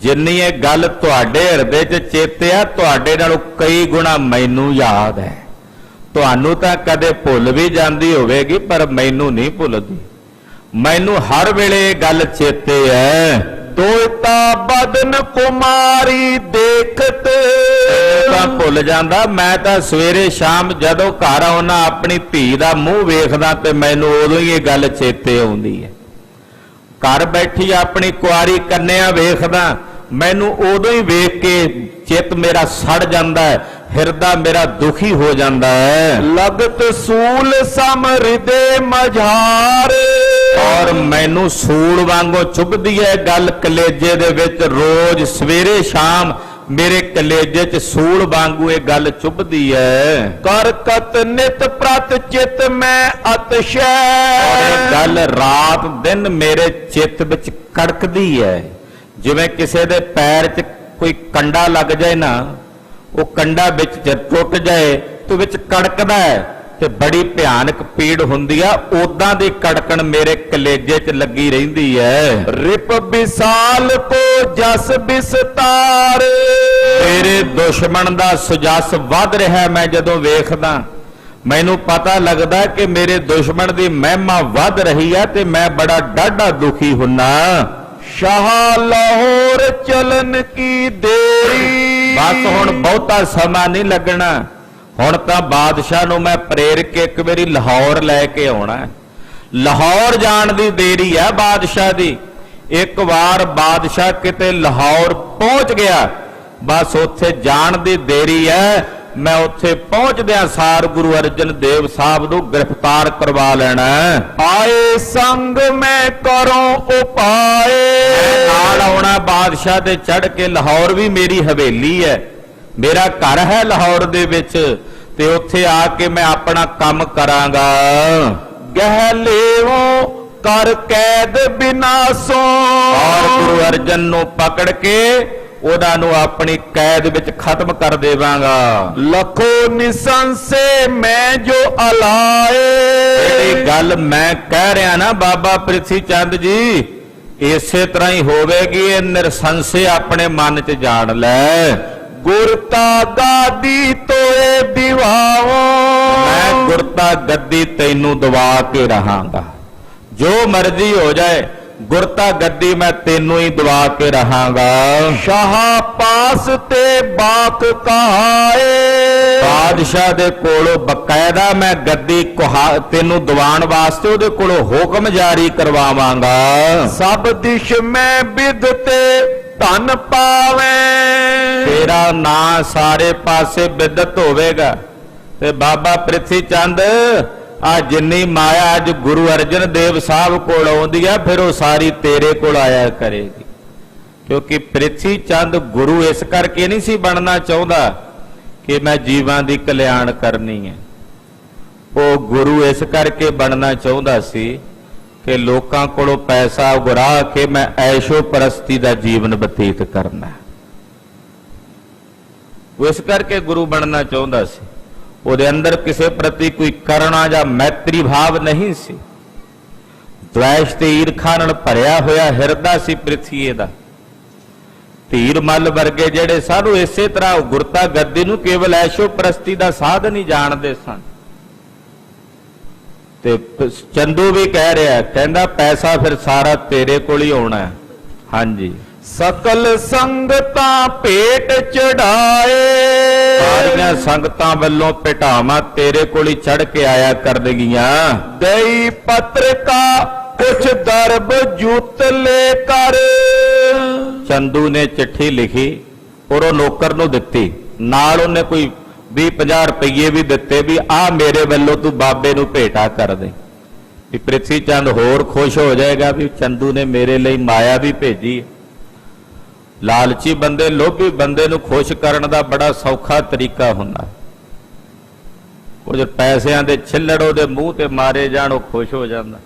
ਜਿੰਨੀ ਇਹ ਗੱਲ ਤੁਹਾਡੇ ਹਿਰਦੇ 'ਚ ਚੇਤਿਆ, ਤੁਹਾਡੇ ਨਾਲੋਂ ਕਈ ਗੁਣਾ ਮੈਨੂੰ ਯਾਦ ਹੈ। ਤੁਹਾਨੂੰ ਤਾਂ ਕਦੇ ਭੁੱਲ ਵੀ ਜਾਂਦੀ ਹੋਵੇਗੀ, ਪਰ ਮੈਨੂੰ ਨਹੀਂ ਭੁੱਲਦੀ, ਮੈਨੂੰ ਹਰ ਵੇਲੇ ਇਹ ਗੱਲ ਚੇਤੇ ਹੈ। ਦੋਇਤਾ ਬਦਨ ਕੁਮਾਰੀ ਦੇਖਤ, ਤਾਂ ਭੁੱਲ ਜਾਂਦਾ, ਮੈਂ ਤਾਂ ਸਵੇਰੇ ਸ਼ਾਮ ਜਦੋਂ ਘਰ ਆਉਣਾ ਆਪਣੀ ਧੀ ਦਾ ਮੂੰਹ ਵੇਖਦਾ ਤੇ ਮੈਨੂੰ ਉਦੋਂ ਹੀ ਇਹ ਗੱਲ ਚੇਤੇ ਆਉਂਦੀ ਹੈ। ਘਰ ਬੈਠੀ ਆਪਣੀ ਕੁਆਰੀ ਕੰਨਿਆ ਵੇਖਦਾ, ਮੈਨੂੰ ਉਦੋਂ ਹੀ ਵੇਖ ਕੇ ਚਿੱਤ ਮੇਰਾ ਸੜ ਜਾਂਦਾ ਹੈ, ਹਿਰਦਾ ਮੇਰਾ ਦੁਖੀ ਹੋ ਜਾਂਦਾ ਹੈ। ਲਗਤ ਸੂਲ ਸਮ ਹਿਰਦੇ ਮਝਾਰ, ਔਰ ਮੈਨੂੰ ਸੂਲ ਵਾਂਗੂ ਚੁਭਦੀ ਹੈ ਗੱਲ ਕਲੇਜੇ ਦੇ ਵਿੱਚ, ਰੋਜ਼ ਸਵੇਰੇ ਸ਼ਾਮ ਮੇਰੇ ਕਲੇਜੇ 'ਚ ਸੂਲ ਵਾਂਗੂ ਇਹ ਗੱਲ ਚੁਭਦੀ ਹੈ। ਕਰਕਤ ਨਿਤ ਪ੍ਰਤ ਚਿਤ ਮੈਂ ਅਤਸ਼ੈ, ਇਹ ਗੱਲ ਰਾਤ ਦਿਨ ਮੇਰੇ ਚਿੱਤ ਵਿੱਚ ਕੜਕਦੀ ਹੈ, ਜਿਵੇਂ ਕਿਸੇ ਦੇ ਪੈਰ 'ਚ ਕੋਈ ਕੰਡਾ ਲੱਗ ਜਾਏ ਨਾ, ਉਹ ਕੰਡਾ ਵਿੱਚ ਟੁੱਟ ਜਾਏ ਤੇ ਵਿੱਚ ਕੜਕਦਾ ਹੈ, ਤੇ ਬੜੀ ਭਿਆਨਕ ਪੀੜ ਹੁੰਦੀ ਆ, ਉਦਾਂ ਦੀ ਕੜਕਣ ਮੇਰੇ ਕਲੇਜੇ 'ਚ ਲੱਗੀ ਰਹਿੰਦੀ ਐ। रिप विशाल को जस विस्तार, ਤੇਰੇ ਦੁਸ਼ਮਣ ਦਾ ਸੁਜਸ ਵੱਧ ਰਿਹਾ। ਮੈਂ ਜਦੋਂ ਵੇਖਦਾ ਮੈਨੂੰ ਪਤਾ ਲੱਗਦਾ ਕਿ ਮੇਰੇ ਦੁਸ਼ਮਣ ਦੀ ਮਹਿਮਾ ਵੱਧ ਰਹੀ ਹੈ ਤੇ ਮੈਂ ਬੜਾ ਡਾਢਾ ਦੁਖੀ ਹੁੰਨਾ। शाह लाहौर चलन की देरी। ਬਸ ਹੁਣ ਬਹੁਤਾ ਸਮਾਂ ਨਹੀਂ ਲੱਗਣਾ, ਹੁਣ ਤਾਂ ਬਾਦਸ਼ਾਹ ਨੂੰ ਮੈਂ ਪ੍ਰੇਰ ਕੇ ਇੱਕ ਵਾਰੀ ਲਾਹੌਰ ਲੈ ਕੇ ਆਉਣਾ। ਲਾਹੌਰ ਜਾਣ ਦੀ ਦੇਰੀ ਹੈ ਬਾਦਸ਼ਾਹ ਦੀ। ਇੱਕ ਵਾਰ ਬਾਦਸ਼ਾਹ ਕਿਤੇ ਲਾਹੌਰ ਪਹੁੰਚ ਗਿਆ, ਬਸ ਉੱਥੇ ਜਾਣ ਦੀ ਦੇਰੀ ਹੈ। ਮੈਂ ਉੱਥੇ ਪਹੁੰਚਦਿਆਂ ਸਾਰ ਗੁਰੂ ਅਰਜਨ ਦੇਵ ਸਾਹਿਬ ਨੂੰ ਗ੍ਰਿਫਤਾਰ ਕਰਵਾ ਲੈਣਾ। आए संग में करो उपाय, ਨਾਲ ਆਉਣਾ ਬਾਦਸ਼ਾਹ ਦੇ ਚੜ ਕੇ। ਲਾਹੌਰ ਵੀ ਮੇਰੀ ਹਵੇਲੀ ਹੈ, ਮੇਰਾ ਘਰ ਹੈ ਲਾਹੌਰ ਦੇ ਵਿੱਚ, ਤੇ ਉੱਥੇ ਆ ਕੇ ਮੈਂ ਆਪਣਾ ਕੰਮ ਕਰਾਂਗਾ। गहलेवो कर कैद बिनासो, ਔਰ ਗੁਰੂ ਅਰਜਨ ਨੂੰ ਪਕੜ ਕੇ ਉਹਨਾਂ ਨੂੰ ਆਪਣੀ ਕੈਦ ਵਿੱਚ ਖਤਮ ਕਰ ਦੇਵਾਂਗਾ। लखो निसंसे मैं जो अलाए, ਜਿਹੜੀ ਗੱਲ ਮੈਂ ਕਹਿ ਰਿਹਾ ਨਾ ਬਾਬਾ ਪ੍ਰਿਥੀ ਚੰਦ ਜੀ, ਇਸੇ ਤਰ੍ਹਾਂ ਹੀ ਹੋਵੇਗੀ। ਇਹ ਨਿਰਸੰਸੇ ਆਪਣੇ ਮਨ 'ਚ ਜਾਣ ਲੈ। गुरता गादी तोए दिवाओ, ਮੈਂ ਗੁਰਤਾ ਗੱਦੀ ਤੈਨੂੰ ਦਵਾ ਕੇ ਰਹਾਂਗਾ। ਜੋ ਮਰਜ਼ੀ ਹੋ ਜਾਏ, ਗੁਰਤਾ ਗੱਦੀ ਮੈਂ ਤੈਨੂੰ ਹੀ ਦਵਾ ਕੇ ਰਹਾਂਗਾ। शाह पास ते बाक कहाए, ਬਾਦਸ਼ਾਹ ਦੇ ਕੋਲੋਂ ਬਕਾਇਦਾ ਮੈਂ ਗੱਦੀ ਤੈਨੂੰ ਦਿਵਾਉਣ ਵਾਸਤੇ ਉਹਦੇ ਕੋਲੋਂ ਹੁਕਮ ਜਾਰੀ ਕਰਵਾਵਾਂਗਾ। सब दिश में बिदते धन पावे, ਤੇਰਾ ਨਾਂ ਸਾਰੇ ਪਾਸੇ ਬਿਦਤ ਹੋਵੇਗਾ। ਤੇ ਬਾਬਾ ਪ੍ਰਿਥੀ ਚੰਦ, ਆ ਜਿੰਨੀ ਮਾਇਆ ਅੱਜ ਗੁਰੂ ਅਰਜਨ ਦੇਵ ਸਾਹਿਬ ਕੋਲ ਆਉਂਦੀ ਆ, ਫਿਰ ਉਹ ਸਾਰੀ ਤੇਰੇ ਕੋਲ ਆਇਆ ਕਰੇਗੀ। ਕਿਉਂਕਿ ਪ੍ਰਿਥੀ ਚੰਦ ਗੁਰੂ ਇਸ ਕਰਕੇ ਨਹੀਂ ਸੀ ਬਣਨਾ ਚਾਹੁੰਦਾ ਕਿ ਮੈਂ ਜੀਵਾਂ ਦੀ ਕਲਿਆਣ ਕਰਨੀ ਹੈ। ਉਹ ਗੁਰੂ ਇਸ ਕਰਕੇ ਬਣਨਾ ਚਾਹੁੰਦਾ ਸੀ ਕਿ ਲੋਕਾਂ ਕੋਲੋਂ ਪੈਸਾ ਉਗਰਾ ਕੇ ਮੈਂ ਐਸ਼ੋ ਪ੍ਰਸਤੀ ਦਾ ਜੀਵਨ ਬਤੀਤ ਕਰਨਾ। ਉਹ ਇਸ ਕਰਕੇ ਗੁਰੂ ਬਣਨਾ ਚਾਹੁੰਦਾ ਸੀ। ਉਹਦੇ ਅੰਦਰ ਕਿਸੇ ਪ੍ਰਤੀ ਕੋਈ ਕਰੁਣਾ ਜਾਂ ਮੈਤਰੀ ਭਾਵ ਨਹੀਂ ਸੀ। ਦ્વੈਸ਼ ਤੇ ਈਰਖਾ ਨਾਲ ਭਰਿਆ ਹੋਇਆ ਹਿਰਦਾ ਸੀ ਪ੍ਰਿਥੀਏ ਦਾ। ਧੀਰ ਮੱਲ ਵਰਗੇ ਜਿਹੜੇ ਸਾਨੂੰ ਇਸੇ ਤਰ੍ਹਾਂ ਗੁਰਤਾ ਗੱਦੀ ਨੂੰ ਕੇਵਲ ਐਸ਼ੋ ਪ੍ਰਸਤੀ ਦਾ ਸਾਧਨ ਹੀ ਜਾਣਦੇ ਸਨ। ਤੇ ਚੰਦੂ ਵੀ ਕਹਿ ਰਿਹਾ, ਕਹਿੰਦਾ ਪੈਸਾ ਫਿਰ ਸਾਰਾ ਤੇਰੇ ਕੋਲ ਹੀ ਆਉਣਾ ਹੈ। ਹਾਂਜੀ, सकल संगता पेट चढ़ाए, ਸਾਰੀਆਂ ਸੰਗਤਾਂ ਵੱਲੋਂ ਭਟਾਵਾਂ ਤੇਰੇ ਕੋਲ ਹੀ ਚੜ ਕੇ ਆਇਆ ਕਰਨਗੀਆਂ। दई पत्र का कुछ दरब जूत लेकर, ਚੰਦੂ ਨੇ ਚਿੱਠੀ ਲਿਖੀ ਔਰ ਉਹ ਨੌਕਰ ਨੂੰ ਦਿੱਤੀ। ਨਾਲ ਉਹਨੇ ਕੋਈ 20-50 ਰੁਪਏ ਵੀ ਦਿੱਤੇ ਵੀ ਆ ਮੇਰੇ ਵੱਲੋਂ ਤੂੰ ਬਾਬੇ ਨੂੰ ਭੇਟਾ ਕਰ ਦੇ। ਵੀ ਪ੍ਰਿਥੀ ਚੰਦ ਹੋਰ ਖੁਸ਼ ਹੋ ਜਾਏਗਾ ਵੀ ਚੰਦੂ ਨੇ ਮੇਰੇ ਲਈ ਮਾਇਆ ਵੀ ਭੇਜੀ। ਲਾਲਚੀ ਬੰਦੇ, ਲੋਭੀ ਬੰਦੇ ਨੂੰ ਖੁਸ਼ ਕਰਨ ਦਾ ਬੜਾ ਸੌਖਾ ਤਰੀਕਾ ਹੁੰਦਾ। ਕੁਝ ਪੈਸਿਆਂ ਦੇ ਛਿੱਲੜ ਉਹਦੇ ਮੂੰਹ ਤੇ ਮਾਰੇ ਜਾਣ, ਉਹ ਖੁਸ਼ ਹੋ ਜਾਂਦਾ।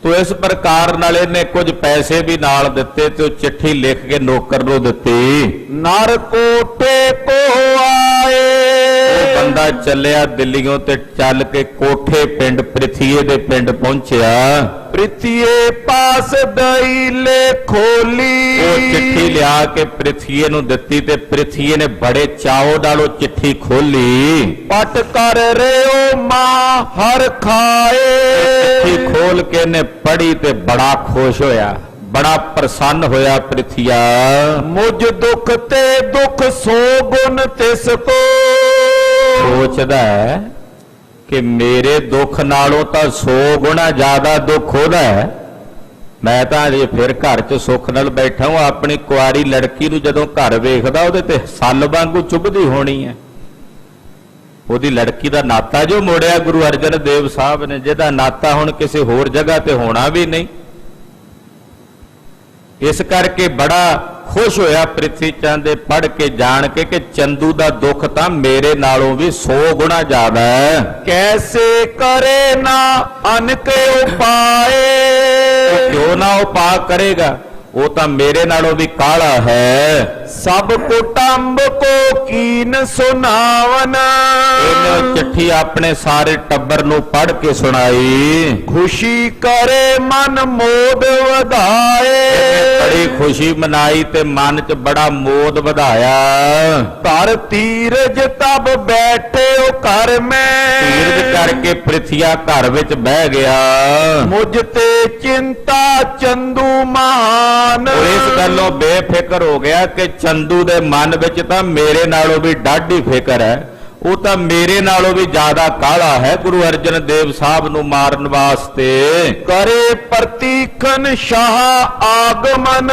ਤੋ ਇਸ ਪ੍ਰਕਾਰ ਨਾਲ ਇਹਨੇ ਕੁਝ ਪੈਸੇ ਵੀ ਨਾਲ ਦਿੱਤੇ ਤੇ ਉਹ ਚਿੱਠੀ ਲਿਖ ਕੇ ਨੌਕਰ ਨੂੰ ਦਿੱਤੀ। नर कोटे को आए, ਉਹ ਬੰਦਾ ਚੱਲਿਆ ਦਿੱਲੀੋਂ ਤੇ ਚੱਲ ਕੇ ਕੋਠੇ ਪਿੰਡ ਪ੍ਰਿਥੀਏ ਦੇ ਪਿੰਡ ਪਹੁੰਚਿਆ। प्रीतिये पास दई ले खोली, ਉਹ ਚਿੱਠੀ ਲਿਆ ਕੇ ਪ੍ਰਿਥੀਏ ਨੂੰ ਦਿੱਤੀ ਤੇ ਪ੍ਰਿਥੀਏ ਨੇ ਬੜੇ ਚਾਅ ਨਾਲ ਉਹ ਚਿੱਠੀ ਖੋਲੀ। पट कर रेओ मां हर खाए, ਚਿੱਠੀ ਖੋਲ ਕੇ ਨੇ ਪੜ੍ਹੀ ਤੇ ਬੜਾ ਖੁਸ਼ ਹੋਇਆ, ਬੜਾ ਪ੍ਰਸੰਨ ਹੋਇਆ ਪ੍ਰਿਥੀਆ। मुझ दुख ते दुख सो गुण तिसको, ਸੋਚਦਾ ਹੈ ਕਿ ਮੇਰੇ ਦੁੱਖ ਨਾਲੋਂ ਤਾਂ 100 ਗੁਣਾ ਜ਼ਿਆਦਾ ਦੁੱਖ ਉਹਦਾ ਹੈ। ਮੈਂ ਤਾਂ ਅਜੇ ਫਿਰ ਘਰ 'ਚ ਸੁੱਖ ਨਾਲ ਬੈਠਾ ਹਾਂ। ਆਪਣੀ ਕੁਆਰੀ ਲੜਕੀ ਨੂੰ ਜਦੋਂ ਘਰ ਵੇਖਦਾ ਉਹਦੇ ਤੇ ਸੱਲ ਵਾਂਗੂ ਚੁੱਭਦੀ ਹੋਣੀ ਹੈ। ਉਹਦੀ ਲੜਕੀ ਦਾ ਨਾਤਾ ਜੋ ਮੋੜਿਆ ਗੁਰੂ ਅਰਜਨ ਦੇਵ ਸਾਹਿਬ ਨੇ, ਜਿਹਦਾ ਨਾਤਾ ਹੁਣ ਕਿਸੇ ਹੋਰ ਜਗ੍ਹਾ ਤੇ ਹੋਣਾ ਵੀ ਨਹੀਂ। ਇਸ ਕਰਕੇ ਬੜਾ ਖੁਸ਼ ਹੋਇਆ ਪ੍ਰਿਥੀ ਚੰਦ ਦੇ ਪੜ੍ਹ ਕੇ ਜਾਣ ਕੇ ਕਿ ਚੰਦੂ ਦਾ ਦੁੱਖ ਤਾਂ ਮੇਰੇ ਨਾਲੋਂ ਵੀ 100 ਗੁਣਾ ਜ਼ਿਆਦਾ ਹੈ। कैसे करे ना अनके उपाय, ਕਿਉਂ ਨਾ ਉਪਾਅ ਕਰੇਗਾ। ਉਹ ਤਾਂ ਮੇਰੇ ਨਾਲੋਂ ਵੀ ਕਾਲਾ ਹੈ। ਸਭ ਕੁਟੰਬ ਕੋ ਕੀਨ ਸੁਨਾਵਨ, ਇਹਨੇ ਚਿੱਠੀ ਆਪਣੇ ਸਾਰੇ ਟੱਬਰ ਨੂੰ ਪੜ੍ਹ ਕੇ ਸੁਣਾਈ। ਖੁਸ਼ੀ ਕਰੇ ਮਨ ਮੋਦ ਵਧਾਏ, ਬੜੀ ਖੁਸ਼ੀ ਮਨਾਈ ਤੇ ਮਨ 'ਚ ਬੜਾ ਮੋਦ ਵਧਾਇਆ। ਧਰ ਤੀਰਜ ਤਬ ਬੈਠੇ ਉਹ ਘਰ ਮੈਂ, ਤੀਰਜ ਕਰਕੇ ਪ੍ਰਿਥਿਆ ਘਰ ਵਿੱਚ ਬਹਿ ਗਿਆ। ਮੁਝ ਤੇ ਚਿੰਤਾ ਚੰਦੂ ਮਹਾਨ, ਉਹ ਇਸ ਗੱਲੋਂ ਬੇਫਿਕਰ ਹੋ ਗਿਆ ਕਿ ਚੰਦੂ ਦੇ ਮਨ ਵਿੱਚ ਤਾਂ ਮੇਰੇ ਨਾਲੋਂ ਵੀ ਡਾਢੀ ਫਿਕਰ ਹੈ। ਉਹ ਤਾਂ ਮੇਰੇ ਨਾਲੋਂ ਵੀ ਜ਼ਿਆਦਾ ਕਾਹਲਾ ਹੈ ਗੁਰੂ ਅਰਜਨ ਦੇਵ ਸਾਹਿਬ ਨੂੰ ਮਾਰਨ ਵਾਸਤੇ। ਕਰੇ ਪ੍ਰਤੀਖਨ ਸ਼ਾਹ ਆਗਮਨ,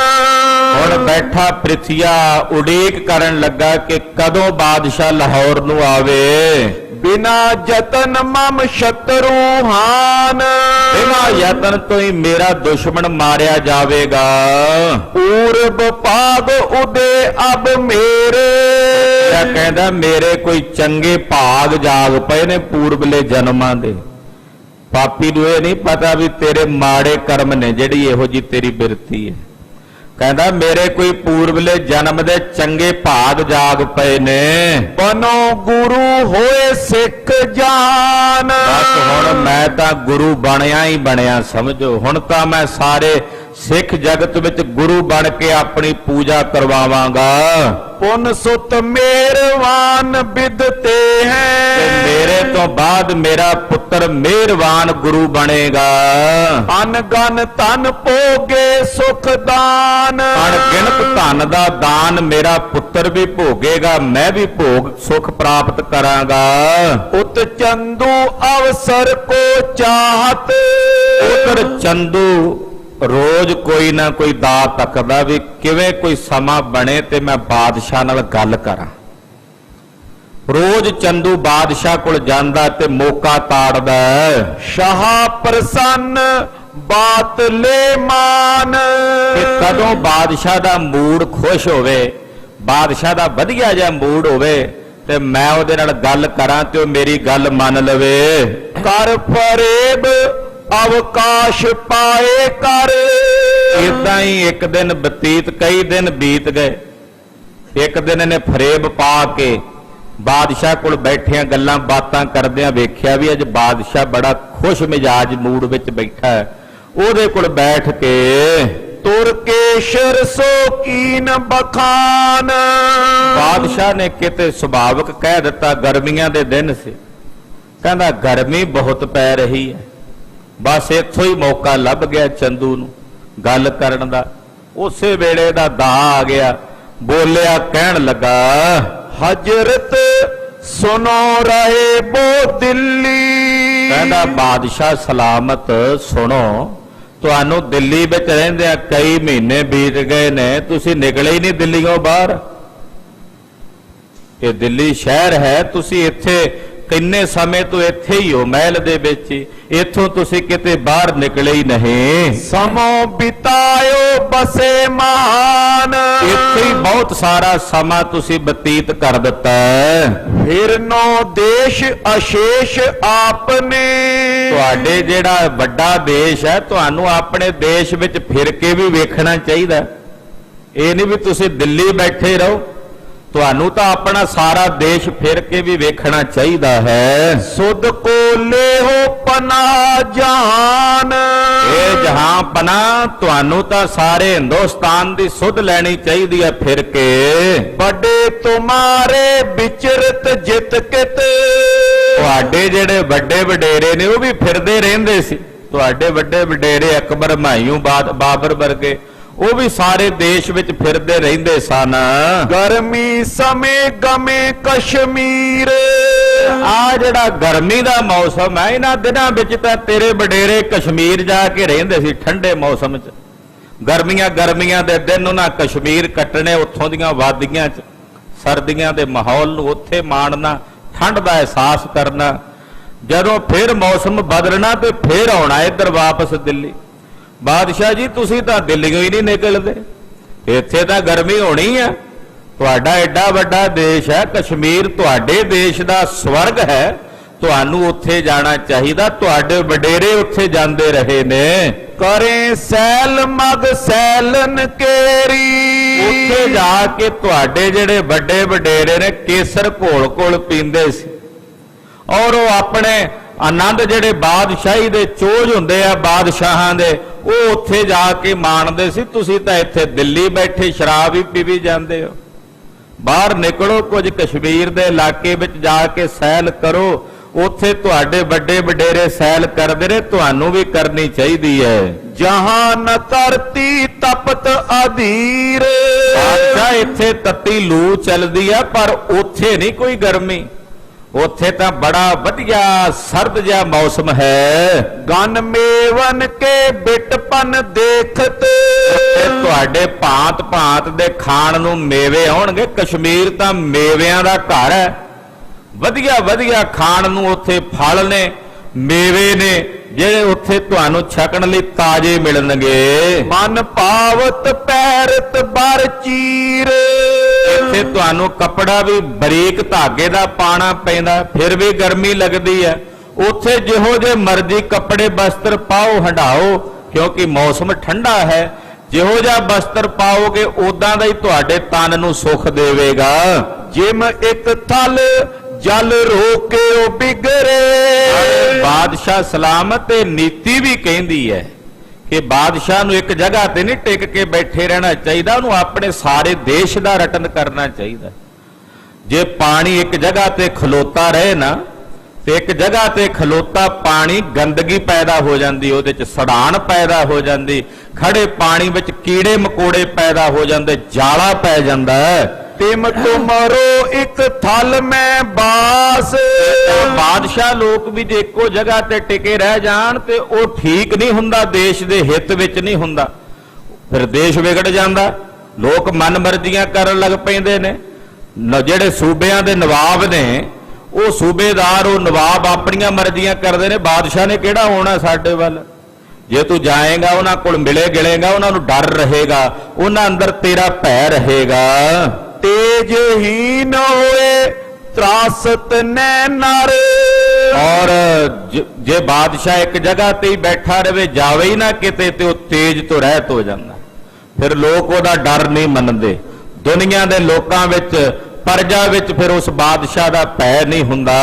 ਹੁਣ ਬੈਠਾ ਪ੍ਰਿਥਿਆ ਉਡੀਕ ਕਰਨ ਲੱਗਾ ਕਿ ਕਦੋਂ ਬਾਦਸ਼ਾਹ ਲਾਹੌਰ ਨੂੰ ਆਵੇ। ਬਿਨਾ ਯਤਨ ਮਮ ਸ਼ਤਰੂ ਹਾਨ, ਬਿਨਾਂ ਯਤਨ ਤੋਂ ਹੀ ਮੇਰਾ ਦੁਸ਼ਮਣ ਮਾਰਿਆ ਜਾਵੇਗਾ। ਪੂਰਬ ਭਾਗ ਉਦੇ ਅਬ ਮੇਰੇ, ਇਹ ਕਹਿੰਦਾ ਮੇਰੇ ਕੋਈ ਚੰਗੇ ਭਾਗ ਜਾਗ ਪਏ ਨੇ ਪੂਰਬਲੇ ਜਨਮਾਂ ਦੇ। ਪਾਪੀ ਨੂੰ ਇਹ ਨਹੀਂ ਪਤਾ ਵੀ ਤੇਰੇ ਮਾੜੇ ਕਰਮ ਨੇ ਜਿਹੜੀ ਇਹੋ ਜੀ ਤੇਰੀ ਬਿਰਤੀ ਹੈ। ਕਹਿੰਦਾ ਮੇਰੇ ਕੋਈ ਪੂਰਬਲੇ ਜਨਮ ਦੇ ਚੰਗੇ ਭਾਗ ਜਾਗ ਪਏ ਨੇ। ਬਨੋ ਗੁਰੂ ਹੋਏ ਸਿੱਖ ਜਾਨ, ਬਸ ਹੁਣ ਮੈਂ ਤਾਂ ਗੁਰੂ ਬਣਿਆ ਹੀ ਬਣਿਆ ਸਮਝੋ। ਹੁਣ ਤਾਂ ਮੈਂ ਸਾਰੇ ਸਿੱਖ ਜਗਤ ਵਿੱਚ ਗੁਰੂ ਬਣ ਕੇ ਆਪਣੀ ਪੂਜਾ ਕਰਵਾਵਾਂਗਾ। ਪੁਨ ਸੁਤ ਮਿਹਰਵਾਨ ਬਿਦਤੇ ਤੇ ਹੈ, ਮੇਰੇ ਤੋਂ ਬਾਅਦ ਮੇਰਾ ਪੁੱਤਰ ਮਿਹਰਵਾਨ ਗੁਰੂ ਬਣੇਗਾ। ਅਨਗਨ ਤਨ ਭੋਗੇ ਸੁਖ ਦਾਨ, ਅਣਗਿਣਤ ਧਨ ਦਾ ਦਾਨ ਮੇਰਾ ਪੁੱਤਰ ਵੀ ਭੋਗੇਗਾ, ਮੈਂ ਵੀ ਭੋਗ ਸੁਖ ਪ੍ਰਾਪਤ ਕਰਾਂਗਾ। ਉਤ ਚੰਦੂ ਅਵਸਰ ਕੋ ਚਾਹਤ, ਉਧਰ ਚੰਦੂ ਰੋਜ਼ ਕੋਈ ਨਾ ਕੋਈ ਦਾ ਤੱਕਦਾ ਵੀ ਕਿਵੇਂ ਕੋਈ ਸਮਾਂ ਬਣੇ ਤੇ ਮੈਂ ਬਾਦਸ਼ਾਹ ਨਾਲ ਗੱਲ ਕਰਾਂ। ਰੋਜ਼ ਚੰਦੂ ਬਾਦਸ਼ਾਹ ਕੋਲ ਜਾਂਦਾ ਤੇ ਮੌਕਾ ਤਾੜਦਾ। ਸ਼ਾਹ ਪ੍ਰਸੰਨ ਬਾਤ ਲੈ ਮਾਨ, ਕਿ ਕਦੋਂ ਬਾਦਸ਼ਾਹ ਦਾ ਮੂਡ ਖੁਸ਼ ਹੋਵੇ, ਬਾਦਸ਼ਾਹ ਦਾ ਵਧੀਆ ਜਿਹਾ ਮੂਡ ਹੋਵੇ ਤੇ ਮੈਂ ਉਹਦੇ ਨਾਲ ਗੱਲ ਕਰਾਂ ਤੇ ਉਹ ਮੇਰੀ ਗੱਲ ਮੰਨ ਲਵੇ। ਕਰ ਫਰੇਬ ਅਵਕਾਸ਼ ਪਾਏ ਕਰ, ਇਦਾਂ ਹੀ ਇੱਕ ਦਿਨ ਬਤੀਤ ਕਈ ਦਿਨ ਬੀਤ ਗਏ। ਇੱਕ ਦਿਨ ਇਹਨੇ ਫਰੇਬ ਪਾ ਕੇ ਬਾਦਸ਼ਾਹ ਕੋਲ ਬੈਠਿਆਂ ਗੱਲਾਂ ਬਾਤਾਂ ਕਰਦਿਆਂ ਵੇਖਿਆ ਵੀ ਅੱਜ ਬਾਦਸ਼ਾਹ ਬੜਾ ਖੁਸ਼ ਮਿਜਾਜ ਮੂਡ ਵਿੱਚ ਬੈਠਾ ਹੈ। ਉਹਦੇ ਕੋਲ ਬੈਠ ਕੇ ਤੁਰ ਕੇਸ਼ਰ ਸੋ ਕੀਨ ਬਖਾਨ, ਬਾਦਸ਼ਾਹ ਨੇ ਕਿਤੇ ਸੁਭਾਵਕ ਕਹਿ ਦਿੱਤਾ, ਗਰਮੀਆਂ ਦੇ ਦਿਨ ਸੀ, ਕਹਿੰਦਾ ਗਰਮੀ ਬਹੁਤ ਪੈ ਰਹੀ ਹੈ। ਬਸ ਇੱਥੋਂ ਹੀ ਮੌਕਾ ਲੱਭ ਗਿਆ ਚੰਦੂ ਨੂੰ ਗੱਲ ਕਰਨ ਦਾ। ਉਸੇ ਵੇਲੇ ਦਾ ਦਾ ਆ ਗਿਆ, ਬੋਲਿਆ, ਕਹਿਣ ਲੱਗਾ, ਹਜ਼ਰਤ ਸੁਨੋ ਰਹੇ ਬੋ ਦਿੱਲੀ, ਕਹਿੰਦਾ ਬਾਦਸ਼ਾਹ ਸਲਾਮਤ ਸੁਣੋ, ਤੁਹਾਨੂੰ ਦਿੱਲੀ ਵਿੱਚ ਰਹਿੰਦਿਆਂ ਕਈ ਮਹੀਨੇ ਬੀਤ ਗਏ ਨੇ, ਤੁਸੀਂ ਨਿਕਲੇ ਹੀ ਨਹੀਂ ਦਿੱਲੀੋਂ ਬਾਹਰ। ਇਹ ਦਿੱਲੀ ਸ਼ਹਿਰ ਹੈ, ਤੁਸੀਂ ਇੱਥੇ ਕਿੰਨੇ ਸਮੇਂ ਤੋਂ ਇੱਥੇ ਹੀ ਹੋ, ਮਹਿਲ ਦੇ ਵਿੱਚ ਹੀ, ਇੱਥੋਂ ਤੁਸੀਂ ਕਿਤੇ ਬਾਹਰ ਨਿਕਲੇ ਹੀ ਨਹੀਂ। ਸਮੋ ਬਿਤਾਇਓ ਬਸੇ ਮਾਨ, ਇੱਥੇ ਹੀ ਬਹੁਤ ਸਾਰਾ ਸਮਾਂ ਤੁਸੀਂ ਬਤੀਤ ਕਰ ਦਿੱਤਾ। ਫਿਰ ਨੋ ਦੇਸ਼ ਅਸ਼ੇਸ਼ ਆਪਨੇ, ਤੁਹਾਡੇ ਜਿਹੜਾ ਵੱਡਾ ਦੇਸ਼ ਹੈ, ਤੁਹਾਨੂੰ ਆਪਣੇ ਦੇਸ਼ ਵਿੱਚ ਫਿਰ ਕੇ ਵੀ ਵੇਖਣਾ ਚਾਹੀਦਾ। ਇਹ ਨਹੀਂ ਵੀ ਤੁਸੀਂ ਦਿੱਲੀ ਬੈਠੇ ਰਹੋ, ਤੁਹਾਨੂੰ ਤਾਂ ਆਪਣਾ ਸਾਰਾ ਦੇਸ਼ ਫਿਰ ਕੇ ਵੀ ਵੇਖਣਾ ਚਾਹੀਦਾ ਹੈ। ਸੁਧ ਕੋ ਲੇਹੋ ਪਨਾ ਜਹਾਨ, ਇਹ ਜਹਾਂ ਪਨਾ ਤੁਹਾਨੂੰ ਤਾਂ ਸਾਰੇ ਹਿੰਦੁਸਤਾਨ ਦੀ ਸੁਧ ਲੈਣੀ ਚਾਹੀਦੀ ਹੈ ਫਿਰ ਕੇ। ਵੱਡੇ ਤੁਮਾਰੇ ਵਿਚਰਤ ਜਿਤ ਕਿਤ, ਤੁਹਾਡੇ ਜਿਹੜੇ ਵੱਡੇ ਵਡੇਰੇ ਨੇ ਉਹ ਵੀ ਫਿਰਦੇ ਰਹਿੰਦੇ ਸੀ। ਤੁਹਾਡੇ ਵੱਡੇ ਵਡੇਰੇ ਅਕਬਰ, ਹੁਮਾਯੂੰ, ਬਾਬਰ ਵਰਗੇ ਉਹ ਵੀ ਸਾਰੇ ਦੇਸ਼ ਵਿੱਚ ਫਿਰਦੇ ਰਹਿੰਦੇ ਸਨ। ਗਰਮੀ ਸਮੇਂ ਗਮੇ ਕਸ਼ਮੀਰ, ਆ ਜਿਹੜਾ ਗਰਮੀ ਦਾ ਮੌਸਮ ਹੈ, ਇਹਨਾਂ ਦਿਨਾਂ ਵਿੱਚ ਤਾਂ ਤੇਰੇ ਵਡੇਰੇ ਕਸ਼ਮੀਰ ਜਾ ਕੇ ਰਹਿੰਦੇ ਸੀ ਠੰਡੇ ਮੌਸਮ 'ਚ। ਗਰਮੀਆਂ ਦੇ ਦਿਨ ਉਹਨਾਂ ਕਸ਼ਮੀਰ ਕੱਟਣੇ, ਉੱਥੋਂ ਦੀਆਂ ਵਾਦੀਆਂ 'ਚ ਸਰਦੀਆਂ ਦੇ ਮਾਹੌਲ ਨੂੰ ਉੱਥੇ ਮਾਣਨਾ, ਠੰਡ ਦਾ ਅਹਿਸਾਸ ਕਰਨਾ। ਜਦੋਂ ਫਿਰ ਮੌਸਮ ਬਦਲਣਾ ਤੇ ਫਿਰ ਆਉਣਾ ਇੱਧਰ ਵਾਪਸ ਦਿੱਲੀ। ਬਾਦਸ਼ਾਹ ਜੀ ਤੁਸੀਂ ਤਾਂ ਦਿੱਲੀੋਂ ਹੀ ਨਹੀਂ ਨਿਕਲਦੇ, ਇੱਥੇ ਤਾਂ ਗਰਮੀ ਹੋਣੀ ਆ। ਤੁਹਾਡਾ ਐਡਾ ਵੱਡਾ ਦੇਸ਼ ਹੈ, ਕਸ਼ਮੀਰ ਤੁਹਾਡੇ ਦੇਸ਼ ਦਾ ਸਵਰਗ ਹੈ, ਤੁਹਾਨੂੰ ਉੱਥੇ ਜਾਣਾ ਚਾਹੀਦਾ। ਤੁਹਾਡੇ ਵਡੇਰੇ ਉੱਥੇ ਜਾਂਦੇ ਰਹੇ ਨੇ। ਕਰੇ ਸੈਲ ਮਗ ਸੈਲਨ ਕੇਰੀ। ਉੱਥੇ ਜਾ ਕੇ ਤੁਹਾਡੇ ਜਿਹੜੇ ਵੱਡੇ ਵਡੇਰੇ ਨੇ ਕੇਸਰ ਘੋਲ ਪੀਂਦੇ ਸੀ, ਔਰ ਉਹ ਆਪਣੇ ਆਨੰਦ ਜਿਹੜੇ ਬਾਦਸ਼ਾਹੀ ਦੇ ਚੋਜ ਹੁੰਦੇ ਆ ਬਾਦਸ਼ਾਹਾਂ ਦੇ, ਉਹ ਉੱਥੇ ਜਾ ਕੇ ਮਾਣਦੇ ਸੀ। ਤੁਸੀਂ ਤਾਂ ਇੱਥੇ ਦਿੱਲੀ ਬੈਠੇ ਸ਼ਰਾਬ ਹੀ ਪੀਵੀ ਜਾਂਦੇ ਹੋ। ਬਾਹਰ ਨਿਕਲੋ, ਕੁਝ ਕਸ਼ਮੀਰ ਦੇ ਇਲਾਕੇ ਵਿੱਚ ਜਾ ਕੇ ਸੈਲ ਕਰੋ। ਉੱਥੇ ਤੁਹਾਡੇ ਵੱਡੇ ਵਡੇਰੇ ਸੈਲ ਕਰਦੇ ਨੇ, ਤੁਹਾਨੂੰ ਵੀ ਕਰਨੀ ਚਾਹੀਦੀ ਹੈ। ਜਹਾਨ ਧਰਤੀ ਤਪਤ ਅਧੀਰ। ਬਾਦਸ਼ਾਹ ਇੱਥੇ ਤੱਤੀ ਲੂ ਚੱਲਦੀ ਆ, ਪਰ ਉੱਥੇ ਨਹੀਂ ਕੋਈ ਗਰਮੀ। ਉੱਥੇ ਤਾਂ ਬੜਾ ਵਧੀਆ ਸਰਦ ਜਿਹਾ ਮੌਸਮ ਹੈ। ਗਨ ਮੇਵਨ ਕੇ ਬਿਟਪਨ ਦੇਖਤ। ਤੁਹਾਡੇ ਭਾਂਤ ਭਾਂਤ ਦੇ ਖਾਣ ਨੂੰ ਮੇਵੇ ਆਉਣਗੇ। ਕਸ਼ਮੀਰ ਤਾਂ ਮੇਵਿਆਂ ਦਾ ਘਰ ਹੈ। ਵਧੀਆ ਵਧੀਆ ਖਾਣ ਨੂੰ ਉੱਥੇ ਫਲ ਨੇ, ਮੇਵੇ ਨੇ, ਜਿਹੜੇ ਉੱਥੇ ਤੁਹਾਨੂੰ ਛਕਣ ਲਈ ਤਾਜ਼ੇ ਮਿਲਣਗੇ। ਮਨ ਪਾਵਤ ਪੈਰਤ ਬਰ ਚੀਰ। ਇੱਥੇ ਤੁਹਾਨੂੰ ਕੱਪੜਾ ਵੀ ਬਰੀਕ ਧਾਗੇ ਦਾ ਪਾਣਾ ਪੈਂਦਾ, ਫਿਰ ਵੀ ਗਰਮੀ ਲੱਗਦੀ ਹੈ। ਉੱਥੇ ਜਿਹੋ ਜੇ ਮਰਜ਼ੀ ਕੱਪੜੇ ਬਸਤਰ ਪਾਓ, ਹੰਡਾਓ, ਕਿਉਂਕਿ ਮੌਸਮ ਠੰਡਾ ਹੈ। ਜਿਹੋ ਜਿਹਾ ਬਸਤਰ ਪਾਓਗੇ ਉਦਾਂ ਦਾ ਹੀ ਤੁਹਾਡੇ ਤਨ ਨੂੰ ਸੁੱਖ ਦੇਵੇਗਾ। ਜਿਮ ਇੱਕ ਥਲ ਜਲ ਰੋਕੇ ਉਹ ਬਿਗਰੇ। ਬਾਦਸ਼ਾਹ ਸਲਾਮਤ ਤੇ ਨੀਤੀ ਵੀ ਕਹਿੰਦੀ ਹੈ ਕਿ ਬਾਦਸ਼ਾਹ ਨੂੰ ਇੱਕ ਜਗ੍ਹਾ ਤੇ ਨਹੀਂ ਟਿਕ ਕੇ ਬੈਠੇ ਰਹਿਣਾ ਚਾਹੀਦਾ, ਉਹਨੂੰ ਆਪਣੇ ਸਾਰੇ ਦੇਸ਼ ਦਾ ਰਟਨ ਕਰਨਾ ਚਾਹੀਦਾ। ਜੇ ਪਾਣੀ ਇੱਕ ਜਗ੍ਹਾ ਤੇ ਖਲੋਤਾ ਰਹੇ ਨਾ, ਤੇ ਇੱਕ ਜਗ੍ਹਾ ਤੇ ਖਲੋਤਾ ਪਾਣੀ ਗੰਦਗੀ ਪੈਦਾ ਹੋ ਜਾਂਦੀ, ਉਹਦੇ ਚ ਸੜਾਣ ਪੈਦਾ ਹੋ ਜਾਂਦੀ, ਖੜੇ ਪਾਣੀ ਵਿੱਚ ਕੀੜੇ ਮਕੋੜੇ ਪੈਦਾ ਹੋ ਜਾਂਦੇ, ਜਾਲਾ ਪੈ ਜਾਂਦਾ ਹੈ। ਤਿਮ ਤੁਮਰੋ ਇੱਕ ਥਲ ਮੈਂ ਬਾਸ। ਬਾਦਸ਼ਾਹ ਲੋਕ ਵੀ ਜੇ ਇੱਕੋ ਜਗ੍ਹਾ ਤੇ ਟਿਕੇ ਰਹਿ ਜਾਣ ਤੇ ਉਹ ਠੀਕ ਨਹੀਂ ਹੁੰਦਾ, ਦੇਸ਼ ਦੇ ਹਿੱਤ ਵਿੱਚ ਨਹੀਂ ਹੁੰਦਾ। ਫਿਰ ਦੇਸ਼ ਵਿਗੜ ਜਾਂਦਾ, ਲੋਕ ਮਨਮਰਜ਼ੀਆਂ ਕਰਨ ਲੱਗ ਪੈਂਦੇ ਨੇ। ਜਿਹੜੇ ਸੂਬਿਆਂ ਦੇ ਨਵਾਬ ਨੇ, ਉਹ ਸੂਬੇਦਾਰ, ਉਹ ਨਵਾਬ ਆਪਣੀਆਂ ਮਰਜ਼ੀਆਂ ਕਰਦੇ ਨੇ। ਬਾਦਸ਼ਾਹ ਨੇ ਕਿਹੜਾ ਹੋਣਾ ਸਾਡੇ ਵੱਲ? ਜੇ ਤੂੰ ਜਾਏਗਾ, ਉਹਨਾਂ ਕੋਲ ਮਿਲੇ ਗਿਲੇਗਾ, ਉਹਨਾਂ ਨੂੰ ਡਰ ਰਹੇਗਾ, ਉਹਨਾਂ ਅੰਦਰ ਤੇਰਾ ਭੈ ਰਹੇਗਾ। ਤੇਜ ਹੀ ਨ ਹੋਏ ਤਰਾਸਤ ਨੈ ਨਰ। ਔਰ ਜੇ ਬਾਦਸ਼ਾਹ ਇੱਕ ਜਗ੍ਹਾ ਤੇ ਹੀ ਬੈਠਾ ਰਹੇ, ਜਾਵੇ ਹੀ ਨਾ ਕਿਤੇ, ਤੇ ਉਹ ਤੇਜ ਤੋਂ ਰਹਿਤ ਹੋ ਜਾਂਦਾ। ਫਿਰ ਲੋਕ ਉਹਦਾ ਡਰ ਨਹੀਂ ਮੰਨਦੇ। ਦੁਨੀਆ ਦੇ ਲੋਕਾਂ ਵਿੱਚ, ਪ੍ਰਜਾ ਵਿੱਚ ਫਿਰ ਉਸ ਬਾਦਸ਼ਾਹ ਦਾ ਭੈ ਨਹੀਂ ਹੁੰਦਾ।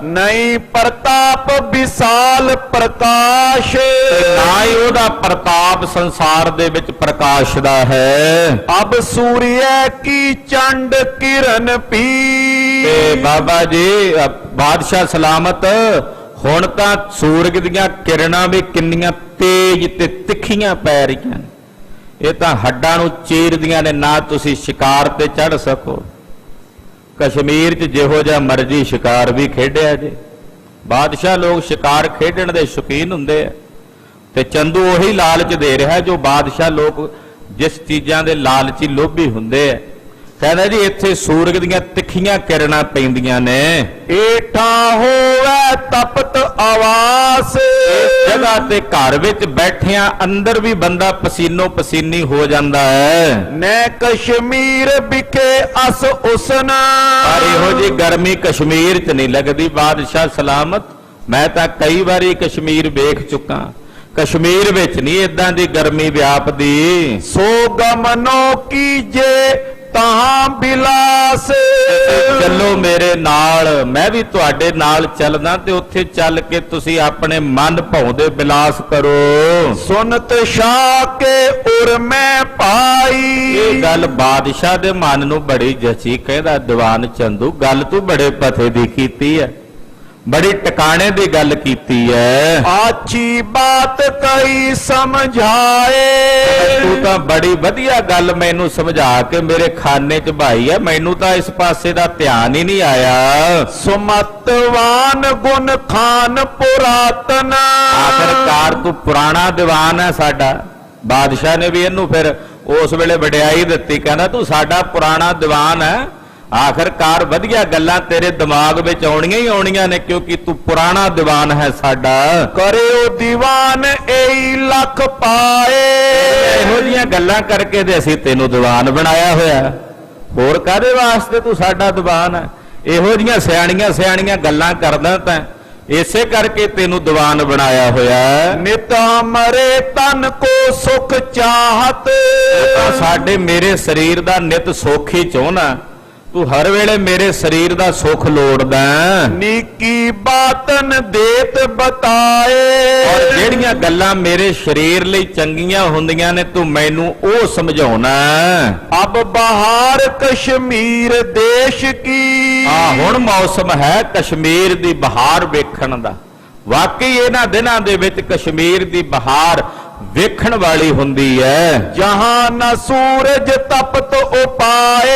ਨਹੀਂ ਪ੍ਰਤਾਪ ਵਿਸਾਲ ਪ੍ਰਕਾਸ਼। ਨਾ ਹੀ ਉਹਦਾ ਪ੍ਰਤਾਪ ਸੰਸਾਰ ਦੇ ਵਿੱਚ ਪ੍ਰਕਾਸ਼ ਦਾ ਹੈ। ਅਬ ਸੂਰਿਆ ਕੀ ਚੰਡ ਕਿਰਨ ਪੀ। ਤੇ ਬਾਬਾ ਜੀ ਬਾਦਸ਼ਾਹ ਸਲਾਮਤ, ਹੁਣ ਤਾਂ ਸੂਰਜ ਦੀਆਂ ਕਿਰਨਾਂ ਵੀ ਕਿੰਨੀਆਂ ਤੇਜ਼ ਤੇ ਤਿੱਖੀਆਂ ਪੈ ਰਹੀਆਂ। ਇਹ ਤਾਂ ਹੱਡਾਂ ਨੂੰ ਚੀਰਦੀਆਂ ਨੇ, ਨਾ ਤੁਸੀਂ ਸ਼ਿਕਾਰ ਤੇ ਚੜ੍ਹ ਸਕੋ। ਕਸ਼ਮੀਰ 'ਚ ਜਿਹੋ ਜਿਹਾ ਮਰਜ਼ੀ ਸ਼ਿਕਾਰ ਵੀ ਖੇਡਿਆ ਜੇ। ਬਾਦਸ਼ਾਹ ਲੋਕ ਸ਼ਿਕਾਰ ਖੇਡਣ ਦੇ ਸ਼ੌਕੀਨ ਹੁੰਦੇ ਆ, ਤੇ ਚੰਦੂ ਉਹੀ ਲਾਲਚ ਦੇ ਰਿਹਾ ਜੋ ਬਾਦਸ਼ਾਹ ਲੋਕ ਜਿਸ ਚੀਜ਼ਾਂ ਦੇ ਲਾਲਚੀ ਲੋਭੀ ਹੁੰਦੇ ਆ। ਕਹਿੰਦਾ ਜੀ ਇੱਥੇ ਸੂਰਜ ਦੀਆਂ ਤਿੱਖੀਆਂ ਕਿਰਨਾਂ ਪੈਂਦੀਆਂ ਨੇ। ਏਠਾ ਹੋਵੇ ਤਪਤ ਆਵਾਸ। ਇਸ ਜਗ੍ਹਾ ਤੇ ਘਰ ਵਿੱਚ ਬੈਠਿਆਂ ਅੰਦਰ ਵੀ ਬੰਦਾ ਪਸੀਨੋ ਪਸੀਨੀ ਹੋ ਜਾਂਦਾ ਹੈ। ਨੈ ਕਸ਼ਮੀਰ ਵਿਖੇ ਅਸ ਉਸਨ। ਪਰ ਇਹੋ ਜੀ ਗਰਮੀ ਕਸ਼ਮੀਰ 'ਚ ਨਹੀਂ ਲੱਗਦੀ ਬਾਦਸ਼ਾਹ ਸਲਾਮਤ। ਮੈਂ ਤਾਂ ਕਈ ਵਾਰੀ ਕਸ਼ਮੀਰ ਵੇਖ ਚੁੱਕਾ, ਕਸ਼ਮੀਰ ਵਿੱਚ ਨਹੀਂ ਇਦਾਂ ਦੀ ਗਰਮੀ ਵਿਆਪਦੀ। ਸੋ ਗਮਨੋ ਕੀਜੇ ਤਾਂ ਬਿਲਾਸ। ਚੱਲੋ ਮੇਰੇ ਨਾਲ, ਮੈਂ ਵੀ ਤੁਹਾਡੇ ਨਾਲ ਚੱਲਦਾ, ਤੇ ਉੱਥੇ ਚੱਲ ਕੇ ਤੁਸੀਂ ਆਪਣੇ ਮਨ ਭਾਉਂਦੇ ਬਿਲਾਸ ਕਰੋ। ਸੁਨਤ ਸ਼ਾਹ ਕੇ ਉਰ ਮੈਂ ਪਾਈ। ਇਹ ਗੱਲ ਬਾਦਸ਼ਾਹ ਦੇ ਮਨ ਨੂੰ ਬੜੀ ਜਚੀ। ਕਹਿੰਦਾ ਦੀਵਾਨ ਚੰਦੂ, ਗੱਲ ਤੂੰ ਬੜੇ ਪਥੇ ਦੀ ਕੀਤੀ ਹੈ, ਬੜੀ ਟਿਕਾਣੇ ਦੀ ਗੱਲ ਕੀਤੀ ਹੈ। ਆਛੀ ਬਾਤ ਕਈ ਸਮਝਾਏ। ਤੂੰ ਤਾਂ ਬੜੀ ਵਧੀਆ ਗੱਲ ਮੈਨੂੰ ਸਮਝਾ ਕੇ ਮੇਰੇ ਖਾਨੇ 'ਚ ਭਾਈ ਹੈ। ਮੈਨੂੰ ਤਾਂ ਇਸ ਪਾਸੇ ਦਾ ਧਿਆਨ ਹੀ ਨਹੀਂ ਆਇਆ। ਸੁਮਤਵਾਨ ਗੁਣ ਖਾਨ ਪੁਰਾਤਨ। ਆਖਰਕਾਰ ਤੂੰ ਪੁਰਾਣਾ ਦੀਵਾਨ ਹੈ ਸਾਡਾ। ਬਾਦਸ਼ਾਹ ਨੇ ਵੀ ਇਹਨੂੰ ਫਿਰ ਉਸ ਵੇਲੇ ਵਡਿਆਈ ਦਿੱਤੀ। ਕਹਿੰਦਾ ਤੂੰ ਸਾਡਾ ਪੁਰਾਣਾ ਦੀਵਾਨ ਹੈ। ਆਖਰਕਾਰ ਵਧੀਆ ਗੱਲਾਂ ਤੇਰੇ ਦਿਮਾਗ ਵਿੱਚ ਆਉਣੀਆਂ ਹੀ ਆਉਣੀਆਂ ਨੇ, ਕਿਉਂਕਿ ਤੂੰ ਪੁਰਾਣਾ ਦੀਵਾਨ ਹੈ ਸਾਡਾ। ਕਰਿਓ ਦੀਵਾਨ ਏਈ ਲੱਖ ਪਾਏ। ਇਹੋ ਜਿਹੀਆਂ ਗੱਲਾਂ ਕਰਕੇ ਤੇ ਅਸੀਂ ਤੈਨੂੰ ਦੀਵਾਨ ਬਣਾਇਆ ਹੋਇਆ। ਹੋਰ ਕਾਹਦੇ ਵਾਸਤੇ ਤੂੰ ਸਾਡਾ ਦੀਵਾਨ ਹੈ? ਇਹੋ ਜਿਹੀਆਂ ਸਿਆਣੀਆਂ ਗੱਲਾਂ ਕਰਦਾ ਤਾਂ ਇਸੇ ਕਰਕੇ ਤੈਨੂੰ ਦੀਵਾਨ ਬਣਾਇਆ ਹੋਇਆ ਹੈ। ਨਿਤ ਮਰੇ ਤਨ ਕੋ ਸੁਖ ਚਾਹਤ, ਤਾਂ ਸਾਡੇ ਮੇਰੇ ਸਰੀਰ ਦਾ ਨਿਤ ਸੁੱਖ ਹੀ ਚਾਹੁੰਦਾ, ਤੂੰ ਹਰ ਵੇਲੇ ਮੇਰੇ ਸਰੀਰ ਦਾ ਸੁੱਖ ਲੋੜਦਾ ਹੈ। ਨੀਕੀ ਬਾਤਨ ਦੇਤ ਬਤਾਏ, ਔਰ ਜਿਹੜੀਆਂ ਗੱਲਾਂ ਮੇਰੇ ਸਰੀਰ ਲਈ ਚੰਗੀਆਂ ਹੁੰਦੀਆਂ ਨੇ ਤੂੰ ਮੈਨੂੰ ਉਹ ਸਮਝਾਉਣਾ। ਅਬ ਬਹਾਰ ਕਸ਼ਮੀਰ ਦੇਸ਼ ਕੀ, ਹੁਣ ਮੌਸਮ ਹੈ ਕਸ਼ਮੀਰ ਦੀ ਬਹਾਰ ਵੇਖਣ ਦਾ। ਵਾਕਈ ਇਹਨਾਂ ਦਿਨਾਂ ਦੇ ਵਿੱਚ ਕਸ਼ਮੀਰ ਦੀ ਬਹਾਰ ਵੇਖਣ ਵਾਲੀ ਹੁੰਦੀ ਹੈ। ਜਹਾਂ ਨ ਸੂਰਜ ਤਪਤ ਉਪਾਏ,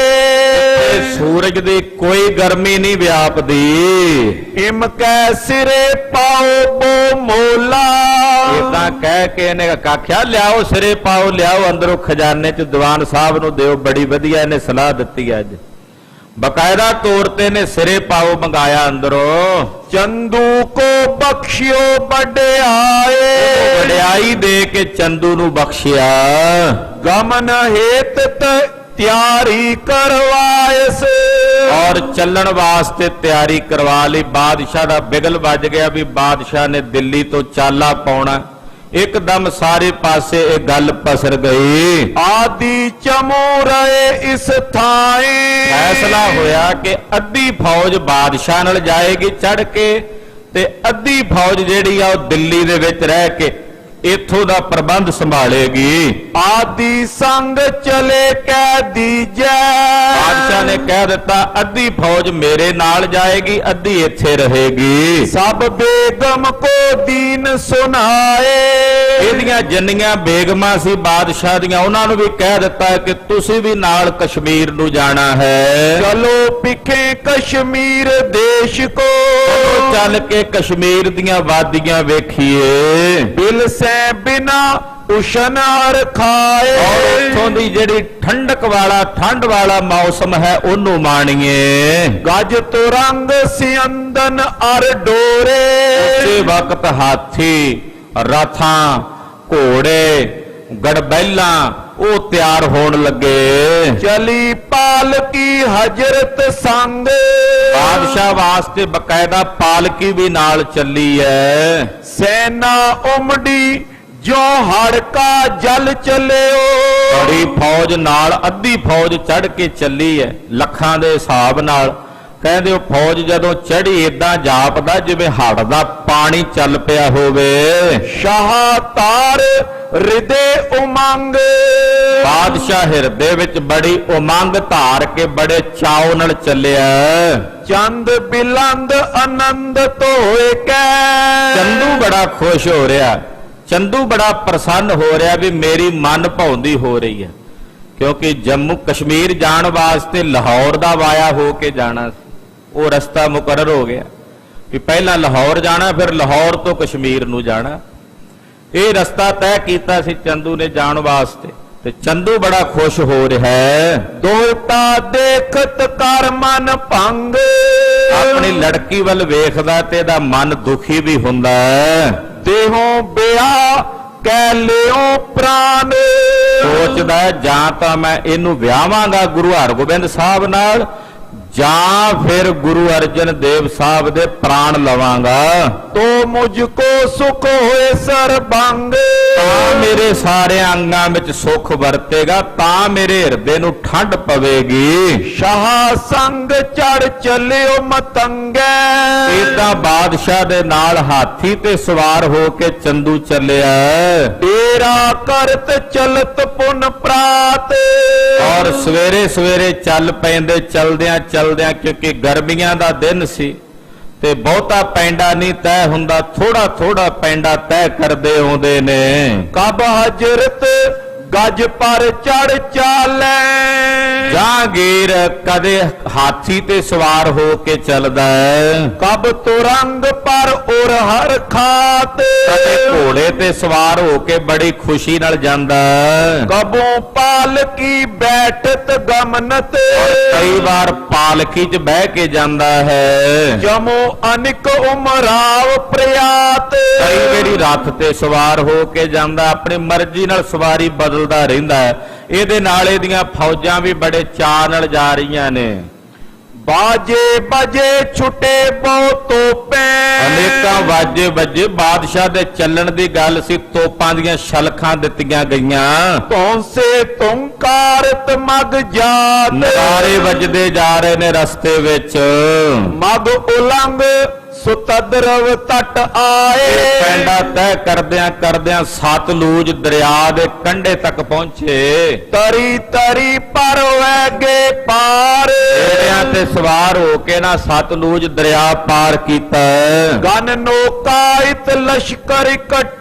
ਸੂਰਜ ਦੀ ਕੋਈ ਗਰਮੀ ਨਹੀਂ ਵਿਆਪਦੀ। ਇਮ ਕੈ ਸਿਰੇ ਪਾਓ ਬੋ ਮੋਲਾ, ਇਦਾਂ ਕਹਿ ਕੇ ਇਹਨੇ ਆਖਿਆ ਲਿਆਓ ਸਿਰੇ ਪਾਓ, ਲਿਆਓ ਅੰਦਰੋਂ ਖਜ਼ਾਨੇ ਚ ਦੀਵਾਨ ਸਾਹਿਬ ਨੂੰ ਦਿਓ। ਬੜੀ ਵਧੀਆ ਇਹਨੇ ਸਲਾਹ ਦਿੱਤੀ ਅੱਜ, ਬਕਾਇਦਾ ਤੌਰ ਤੇ ਨੇ ਸਿਰੇ ਪਾਓ ਮੰਗਾਇਆ ਅੰਦਰੋਂ। ਚੰਦੂ ਕੋ ਬਖਸ਼ਿਓ ਵਡਿਆਏ, ਵਡਿਆਈ ਦੇ ਕੇ ਚੰਦੂ ਨੂੰ ਬਖਸ਼ਿਆ। ਗਮਨ ਹੇਤ ਤਿਆਰੀ ਕਰਵਾਇਸ, ਔਰ ਚੱਲਣ ਵਾਸਤੇ ਤਿਆਰੀ ਕਰਵਾ ਲਈ। ਬਾਦਸ਼ਾਹ ਦਾ ਬਿਗਲ ਵੱਜ ਗਿਆ ਵੀ ਬਾਦਸ਼ਾਹ ਨੇ ਦਿੱਲੀ ਤੋਂ ਚਾਲਾ ਪਾਉਣਾ। ਇੱਕਦਮ ਸਾਰੇ ਪਾਸੇ ਇਹ ਗੱਲ ਪਸਰ ਗਈ। ਆਦੀ ਚਮੋ ਰਹੇ ਇਸ ਥਾਏ, ਫੈਸਲਾ ਹੋਇਆ ਕਿ ਅੱਧੀ ਫੌਜ ਬਾਦਸ਼ਾਹ ਨਾਲ ਜਾਏਗੀ ਚੜ ਕੇ, ਤੇ ਅੱਧੀ ਫੌਜ ਜਿਹੜੀ ਆ ਉਹ ਦਿੱਲੀ ਦੇ ਵਿੱਚ ਰਹਿ ਕੇ ਇੱਥੋਂ ਦਾ ਪ੍ਰਬੰਧ ਸੰਭਾਲੇਗੀ। ਆਦੀ ਸੰਗ ਚਲੇ ਕਹਿ ਦੀਜੈ, ਬਾਦਸ਼ਾਹ ਨੇ ਕਹਿ ਦਿੱਤਾ ਅੱਧੀ ਫੌਜ ਮੇਰੇ ਨਾਲ ਜਾਏਗੀ, ਅੱਧੀ ਇੱਥੇ ਰਹੇਗੀ। ਸਭ ਬੇਗਮ ਕੋ ਦੀਨ ਸੁਨਾਏ, ਇਹਦੀਆਂ ਜਿੰਨੀਆਂ ਬੇਗਮਾਂ ਸੀ ਬਾਦਸ਼ਾਹ ਦੀਆਂ ਉਹਨਾਂ ਨੂੰ ਵੀ ਕਹਿ ਦਿੱਤਾ ਕਿ ਤੁਸੀਂ ਵੀ ਨਾਲ ਕਸ਼ਮੀਰ ਨੂੰ ਜਾਣਾ ਹੈ। ਚਲੋ ਪਿਖੇ ਕਸ਼ਮੀਰ ਦੇਸ਼ ਕੋ, ਚੱਲ ਕੇ ਕਸ਼ਮੀਰ ਦੀਆਂ ਵਾਦੀਆਂ ਵੇਖੀਏ। ਬਿਲ ਸੈ ਬਿਨਾ ਉਸ਼ਨ ਹਰ ਖਾਏ, ਔਰ ਉੱਥੋਂ ਦੀ ਜਿਹੜੀ ਠੰਡਕ ਵਾਲਾ ਠੰਡ ਵਾਲਾ ਮੌਸਮ ਹੈ ਉਹਨੂੰ ਮਾਣੀਏ। ਗਜ ਤੁਰੰਗ ਸਿਅੰਦਨ ਅਰ ਡੋਰੇ, ਉਸੇ ਵਕਤ ਹਾਥੀ ਰਥਾਂ ਘੋੜੇ ਗੜਬੈਲਾਂ ਉਹ ਤਿਆਰ ਹੋਣ ਲੱਗੇ। ਚਲੀ ਪਾਲਕੀ ਹਜਰਤ ਸੰਗ, ਬਾਦਸ਼ਾਹ ਵਾਸਤੇ ਬਕਾਇਦਾ ਪਾਲਕੀ ਵੀ ਨਾਲ ਚੱਲੀ ਹੈ। ਸੈਨਾ ਉਮੜੀ ਜੋ ਹੜਕਾ ਜਲ ਚਲਿਓ, ਬੜੀ ਫੌਜ ਨਾਲ ਅੱਧੀ ਫੌਜ ਚੜ ਕੇ ਚੱਲੀ ਹੈ ਲੱਖਾਂ ਦੇ ਹਿਸਾਬ ਨਾਲ। ਕਹਿੰਦੇ ਉਹ ਫੌਜ ਜਦੋਂ ਚੜੀ ਏਦਾਂ ਜਾਪਦਾ ਜਿਵੇਂ ਹੜ੍ਹ ਦਾ ਪਾਣੀ ਚੱਲ ਪਿਆ ਹੋਵੇ। ਸ਼ਾਹ ਤਾਰ ਹਿਰਦੇ ਉਮੰਗ, ਬਾਦਸ਼ਾਹ ਹਿਰਦੇ ਵਿੱਚ ਬੜੀ ਉਮੰਗ ਧਾਰ ਕੇ ਬੜੇ ਚਾਉ ਨਾਲ ਚੱਲਿਆ। ਚੰਦ ਬਿਲੰਦ ਆਨੰਦ ਧੋਏ ਕੈ, ਚੰਦੂ ਬੜਾ ਖੁਸ਼ ਹੋ ਰਿਹਾ, ਚੰਦੂ ਬੜਾ ਪ੍ਰਸੰਨ ਹੋ ਰਿਹਾ ਵੀ ਮੇਰੀ ਮਨ ਭਾਉਂਦੀ ਹੋ ਰਹੀ ਹੈ। ਕਿਉਂਕਿ ਜੰਮੂ ਕਸ਼ਮੀਰ ਜਾਣ ਵਾਸਤੇ ਲਾਹੌਰ ਦਾ ਵਾਇਆ ਹੋ ਕੇ ਜਾਣਾ ਸੀ, ਉਹ ਰਸਤਾ ਮੁਕਰਰ ਹੋ ਗਿਆ ਵੀ ਪਹਿਲਾਂ ਲਾਹੌਰ ਜਾਣਾ ਫਿਰ ਲਾਹੌਰ ਤੋਂ ਕਸ਼ਮੀਰ ਨੂੰ ਜਾਣਾ। ਇਹ ਰਸਤਾ ਤੈਅ ਕੀਤਾ ਸੀ ਚੰਦੂ ਨੇ ਜਾਣ ਵਾਸਤੇ, ਤੇ ਚੰਦੂ ਬੜਾ ਖੁਸ਼ ਹੋ ਰਿਹਾ ਹੈ। ਦੋਤਾ ਦੇਖਤ ਕਰ ਮਨ ਭੰਗ, ਆਪਣੀ ਲੜਕੀ ਵੱਲ ਵੇਖਦਾ ਤੇ ਇਹਦਾ ਮਨ ਦੁਖੀ ਵੀ ਹੁੰਦਾ ਹੈ। ਦੇਹੋਂ ਬਿਆ ਕਹਿ ਲਿਓ ਪ੍ਰਾਨ, ਸੋਚਦਾ ਜਾਂ ਤਾਂ ਮੈਂ ਇਹਨੂੰ ਵਿਆਹਾਂਗਾ ਗੁਰੂ ਹਰਗੋਬਿੰਦ ਸਾਹਿਬ ਨਾਲ, ਜਾਂ ਫਿਰ ਗੁਰੂ ਅਰਜਨ ਦੇਵ ਸਾਹਿਬ ਦੇ ਪ੍ਰਾਣ ਲਵਾਂਗਾ। ਤੋ ਮੁਝ ਕੋ ਸੁਖ ਹੋਏ ਸਰਬੰਗ, ਤਾਂ ਮੇਰੇ ਸਾਰੇ ਅੰਗਾਂ ਵਿੱਚ ਸੁੱਖ ਵਰਤੇਗਾ, ਤਾਂ ਮੇਰੇ ਹਿਰਦੇ ਨੂੰ ਠੰਡ ਪਵੇਗੀ। ਸ਼ਾਹ ਸੰਗ ਚੜ ਚਲਿਓ ਮਤੰਗੈ, ਇਦਾਂ ਬਾਦਸ਼ਾਹ ਦੇ ਨਾਲ ਹਾਥੀ ਤੇ ਸਵਾਰ ਹੋ ਕੇ ਚੰਦੂ ਚੱਲਿਆ। ਤੇਰਾ ਕਰਤ ਚਲਤ ਪੁਨ ਪ੍ਰਾਤ, ਔਰ ਸਵੇਰੇ ਸਵੇਰੇ ਚੱਲ ਪੈਂਦੇ ਚਲਦਿਆਂ ਚਲਦਿਆਂ, ਕਿਉਂਕਿ ਗਰਮੀਆਂ ਦਾ ਦਿਨ ਸੀ ਤੇ ਬਹੁਤਾ ਪੈਂਡਾ ਨਹੀਂ ਤੈਅ ਹੁੰਦਾ, ਥੋੜਾ ਥੋੜਾ ਪੈਂਡਾ ਤੈਅ ਕਰਦੇ ਆਉਂਦੇ ਨੇ। ਕਬ ਹਜਰਤ ਗਜ ਪਰ ਚੜ ਚਾਲੈ, ਜਹਾਂਗੀਰ ਕਦੇ ਹਾਥੀ ਤੇ ਸਵਾਰ ਹੋ ਕੇ ਚੱਲਦਾ ਹੈ, ਕਬ ਤੁਰੰਗ ਪਰ ਉਰ ਹਰ ਖਾਤ, ਕਦੇ ਘੋੜੇ ਤੇ ਸਵਾਰ ਹੋ ਕੇ ਬੜੀ ਖੁਸ਼ੀ ਨਾਲ ਜਾਂਦਾ ਹੈ, ਕਬੋਂ ਪਾਲਕੀ ਬੈਠਤ ਗਮਨਤ, ਕਈ ਵਾਰ ਪਾਲਕੀ 'ਚ ਬਹਿ ਕੇ ਜਾਂਦਾ ਹੈ, ਜਮੋ ਅਨਿਕ ਉਮਰਾਵ ਪ੍ਰਿਆਤ, ਕਈ ਵਾਰੀ ਰੱਥ ਤੇ ਸਵਾਰ ਹੋ ਕੇ ਜਾਂਦਾ, ਆਪਣੀ ਮਰਜ਼ੀ ਨਾਲ ਸਵਾਰੀ ਬਦਲਦਾ ਰਹਿੰਦਾ ਹੈ। ਇਹਦੇ ਨਾਲ ਇਹਦੀਆਂ ਫੌਜਾਂ ਵੀ ਬੜੇ ਚਾਅ ਨਾਲ ਜਾ ਰਹੀਆਂ ਨੇ। ਬਾਜੇ ਬਜੇ ਛੁੱਟੇ ਬਹੁ ਤੋਪੇ ਅਨੇਕਾਂ ਵਾਜੇ ਵੱਜੇ। ਬਾਦਸ਼ਾਹ ਦੇ ਚੱਲਣ ਦੀ ਗੱਲ ਸੀ, ਤੋਪਾਂ ਦੀਆਂ ਛਲਖਾਂ ਦਿੱਤੀਆਂ ਗਈਆਂ। ਕੌਂਸੇ ਤੁੰਕਾਰਤ ਮਗ ਜਾਤ ਨਗਾਰੇ ਵੱਜਦੇ ਜਾ ਰਹੇ ਨੇ ਰਸਤੇ ਵਿੱਚ। ਮਗ ਉਲੰਘ ਸੁਤਦਰਵ ਤਟ ਆਏ ਪੈਂਡਾ ਤੈਅ ਕਰਦਿਆਂ ਕਰਦਿਆਂ ਸਤਲੁਜ ਦਰਿਆ ਦੇ ਕੰਢੇ ਤੱਕ ਪਹੁੰਚੇ। ਤਰੀ ਤਰੀ ਪਰ ਵੈਗੇ ਪਾਰ ਘੋੜਿਆਂ ਤੇ ਸਵਾਰ ਹੋ ਕੇ ਨਾ ਸਤਲੁਜ ਦਰਿਆ ਪਾਰ ਕੀਤਾ। ਗਨ ਨੋਕਾਇਤ ਲਸ਼ਕਰ ਇਕੱਠੀ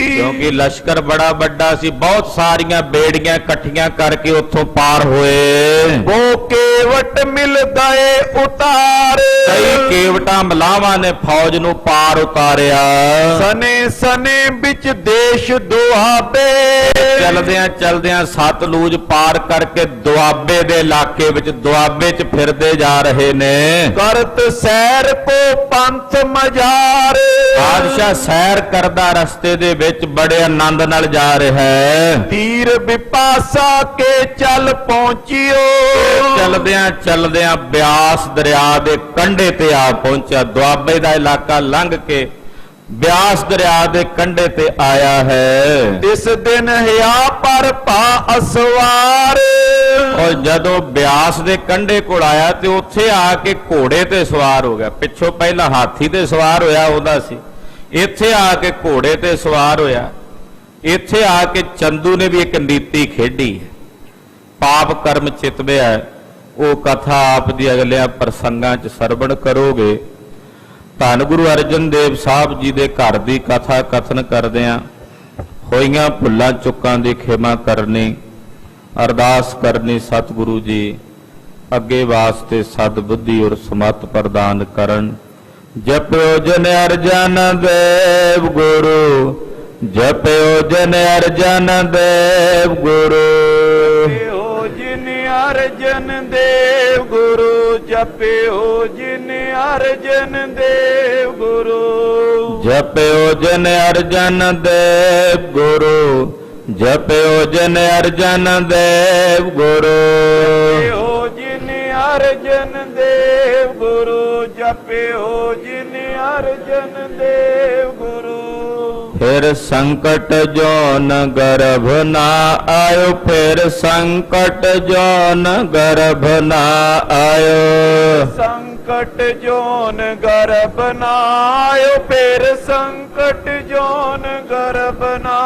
ਕਿਉਂਕਿ ਲਸ਼ਕਰ ਬੜਾ ਵੱਡਾ ਸੀ, ਬਹੁਤ ਸਾਰੀਆਂ ਬੇੜੀਆਂ ਇਕੱਠੀਆਂ ਕਰਕੇ ਉੱਥੋਂ ਪਾਰ ਹੋਏ। ਬੋ ਕੇਵਟ ਮਿਲ ਗਏ ਉਤਾਰ ਕਈ ਕੇਵਟਾਂ ਮਲਾਵਾਂ ਨੇ ਫੌਜ ਨੂੰ ਪਾਰ ਉਤਾਰਿਆ। ਸਨੇ ਸਨੇ ਵਿੱਚ ਦੇਸ਼ ਦੁਆਬੇ ਚਲਦਿਆਂ ਚਲਦਿਆਂ ਸਤਲੁਜ ਪਾਰ ਕਰਕੇ ਦੁਆਬੇ ਦੇ ਇਲਾਕੇ ਵਿੱਚ ਦੁਆਬੇ 'ਚ ਫਿਰਦੇ ਜਾ ਰਹੇ ਨੇ। ਕਰਤ ਸੈਰ ਕੋ ਪੰਥ ਮਜਾਰ ਬਾਦਸ਼ਾਹ ਸੈਰ ਕਰਦਾ ਰਸਤੇ ਦੇ ਵਿੱਚ ਬੜੇ ਆਨੰਦ ਨਾਲ ਜਾ ਰਿਹਾ ਹੈ। ਤੀਰ ਵਿਪਾਸਾ ਕੇ ਚੱਲ ਪਹੁੰਚਿਓ ਚਲਦਿਆਂ ਚਲਦਿਆਂ ਬਿਆਸ ਦਰਿਆ ਦੇ ਕੰਢੇ ਤੇ ਆ ਪਹੁੰਚਿਆ। ਦੁਆਬੇ ਦਾ ਇਲਾਕਾ ਲੰਘ ਕੇ ਬਿਆਸ ਦਰਿਆ ਦੇ ਕੰਢੇ ਤੇ ਆਇਆ ਹੈ। ਇਸ ਦਿਨ ਹਿਆ ਪਰ ਪਾ ਅਸਵਾਰ ਔਰ ਜਦੋਂ ਬਿਆਸ ਦੇ ਕੰਢੇ ਕੋਲ ਆਇਆ ਤੇ ਉੱਥੇ ਆ ਕੇ ਘੋੜੇ ਤੇ ਸਵਾਰ ਹੋ ਗਿਆ। ਪਿੱਛੋਂ ਪਹਿਲਾਂ ਹਾਥੀ ਤੇ ਸਵਾਰ ਹੋਇਆ ਉਹਦਾ ਸੀ, ਇੱਥੇ ਆ ਕੇ ਘੋੜੇ ਤੇ ਸਵਾਰ ਹੋਇਆ। ਇੱਥੇ ਆ ਕੇ ਚੰਦੂ ਨੇ ਵੀ ਇੱਕ ਨੀਤੀ ਖੇਡੀ। ਪਾਪ ਕਰਮ ਚਿਤਵਿਆ, ਉਹ ਕਥਾ ਆਪ ਦੀ ਅਗਲਿਆਂ ਪ੍ਰਸੰਗਾਂ 'ਚ ਸਰਵਣ ਕਰੋਗੇ। ਧੰਨ ਗੁਰੂ ਅਰਜਨ ਦੇਵ ਸਾਹਿਬ ਜੀ ਦੇ ਘਰ ਦੀ ਕਥਾ ਕਥਨ ਕਰਦਿਆਂ ਹੋਈਆਂ ਭੁੱਲਾਂ ਚੁੱਕਾਂ ਦੀ ਖਿਮਾ ਕਰਨੀ, ਅਰਦਾਸ ਕਰਨੀ ਸਤਿਗੁਰੂ ਜੀ ਅੱਗੇ ਵਾਸਤੇ ਸਦ ਬੁੱਧੀ ਔਰ ਸਮਤ ਪ੍ਰਦਾਨ ਕਰਨ। ਜਪਿਓ ਜਨ ਅਰਜਨ ਦੇਵ ਗੁਰੂ, ਜਪਿਓ ਜਨ ਅਰਜਨ ਦੇਵ ਗੁਰੂ। ਜਪਿਓ ਜਿਨ ਅਰਜਨ ਦੇਵ ਗੁਰੂ, ਜਪਿਓ ਜਿਨ ਅਰਜਨ ਦੇਵ ਗੁਰੂ। ਜਪਿਓ ਜਨ ਅਰਜਨ ਦੇਵ ਗੁਰੂ, ਜਪਿਓ ਜਨ ਅਰਜਨ ਦੇਵ ਗੁਰੂ। ਜਪਿਓ ਜਿਨ ਅਰਜਨ ਦੇਵ ਗੁਰੂ, ਜਪਿਓ ਜਿਨ ਅਰਜਨ ਦੇਵ ਗੁਰੂ। ਫਿਰ ਸੰਕਟ ਜੋਨ ਗਰਭ ਨਾ ਆਇਓ, ਫਿਰ ਸੰਕਟ ਜੋਨ ਗਰਭ ਨਾ ਆਇਓ। ਸੰਕਟ ਜੋਨ ਗਰਭ ਨਾ ਆਇਓ, ਫਿਰ ਸੰਕਟ ਜੋਨ ਗਰਭ ਨਾ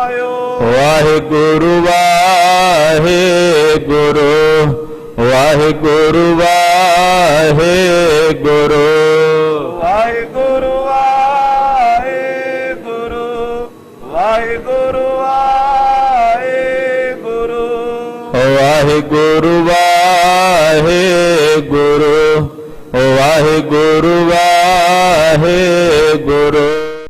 ਆਇਓ। ਵਾਹਿਗੁਰੂ ਵਾਹਿਗੁਰੂ, ਵਾਹਿਗੁਰੂ ਵਾਹਿਗੁਰੂ। ਵਾਹਿਗੁਰੂ ਵਾਹਿਗੁਰੂ, ਵਾਹਿਗੁਰੂ ਵਾਹਿਗੁਰੂ। ਵਾਹਿਗੁਰੂ ਵਾਹਿਗੁਰੂ, ਵਾਹਿਗੁਰੂ ਵਾਹਿਗੁਰੂ।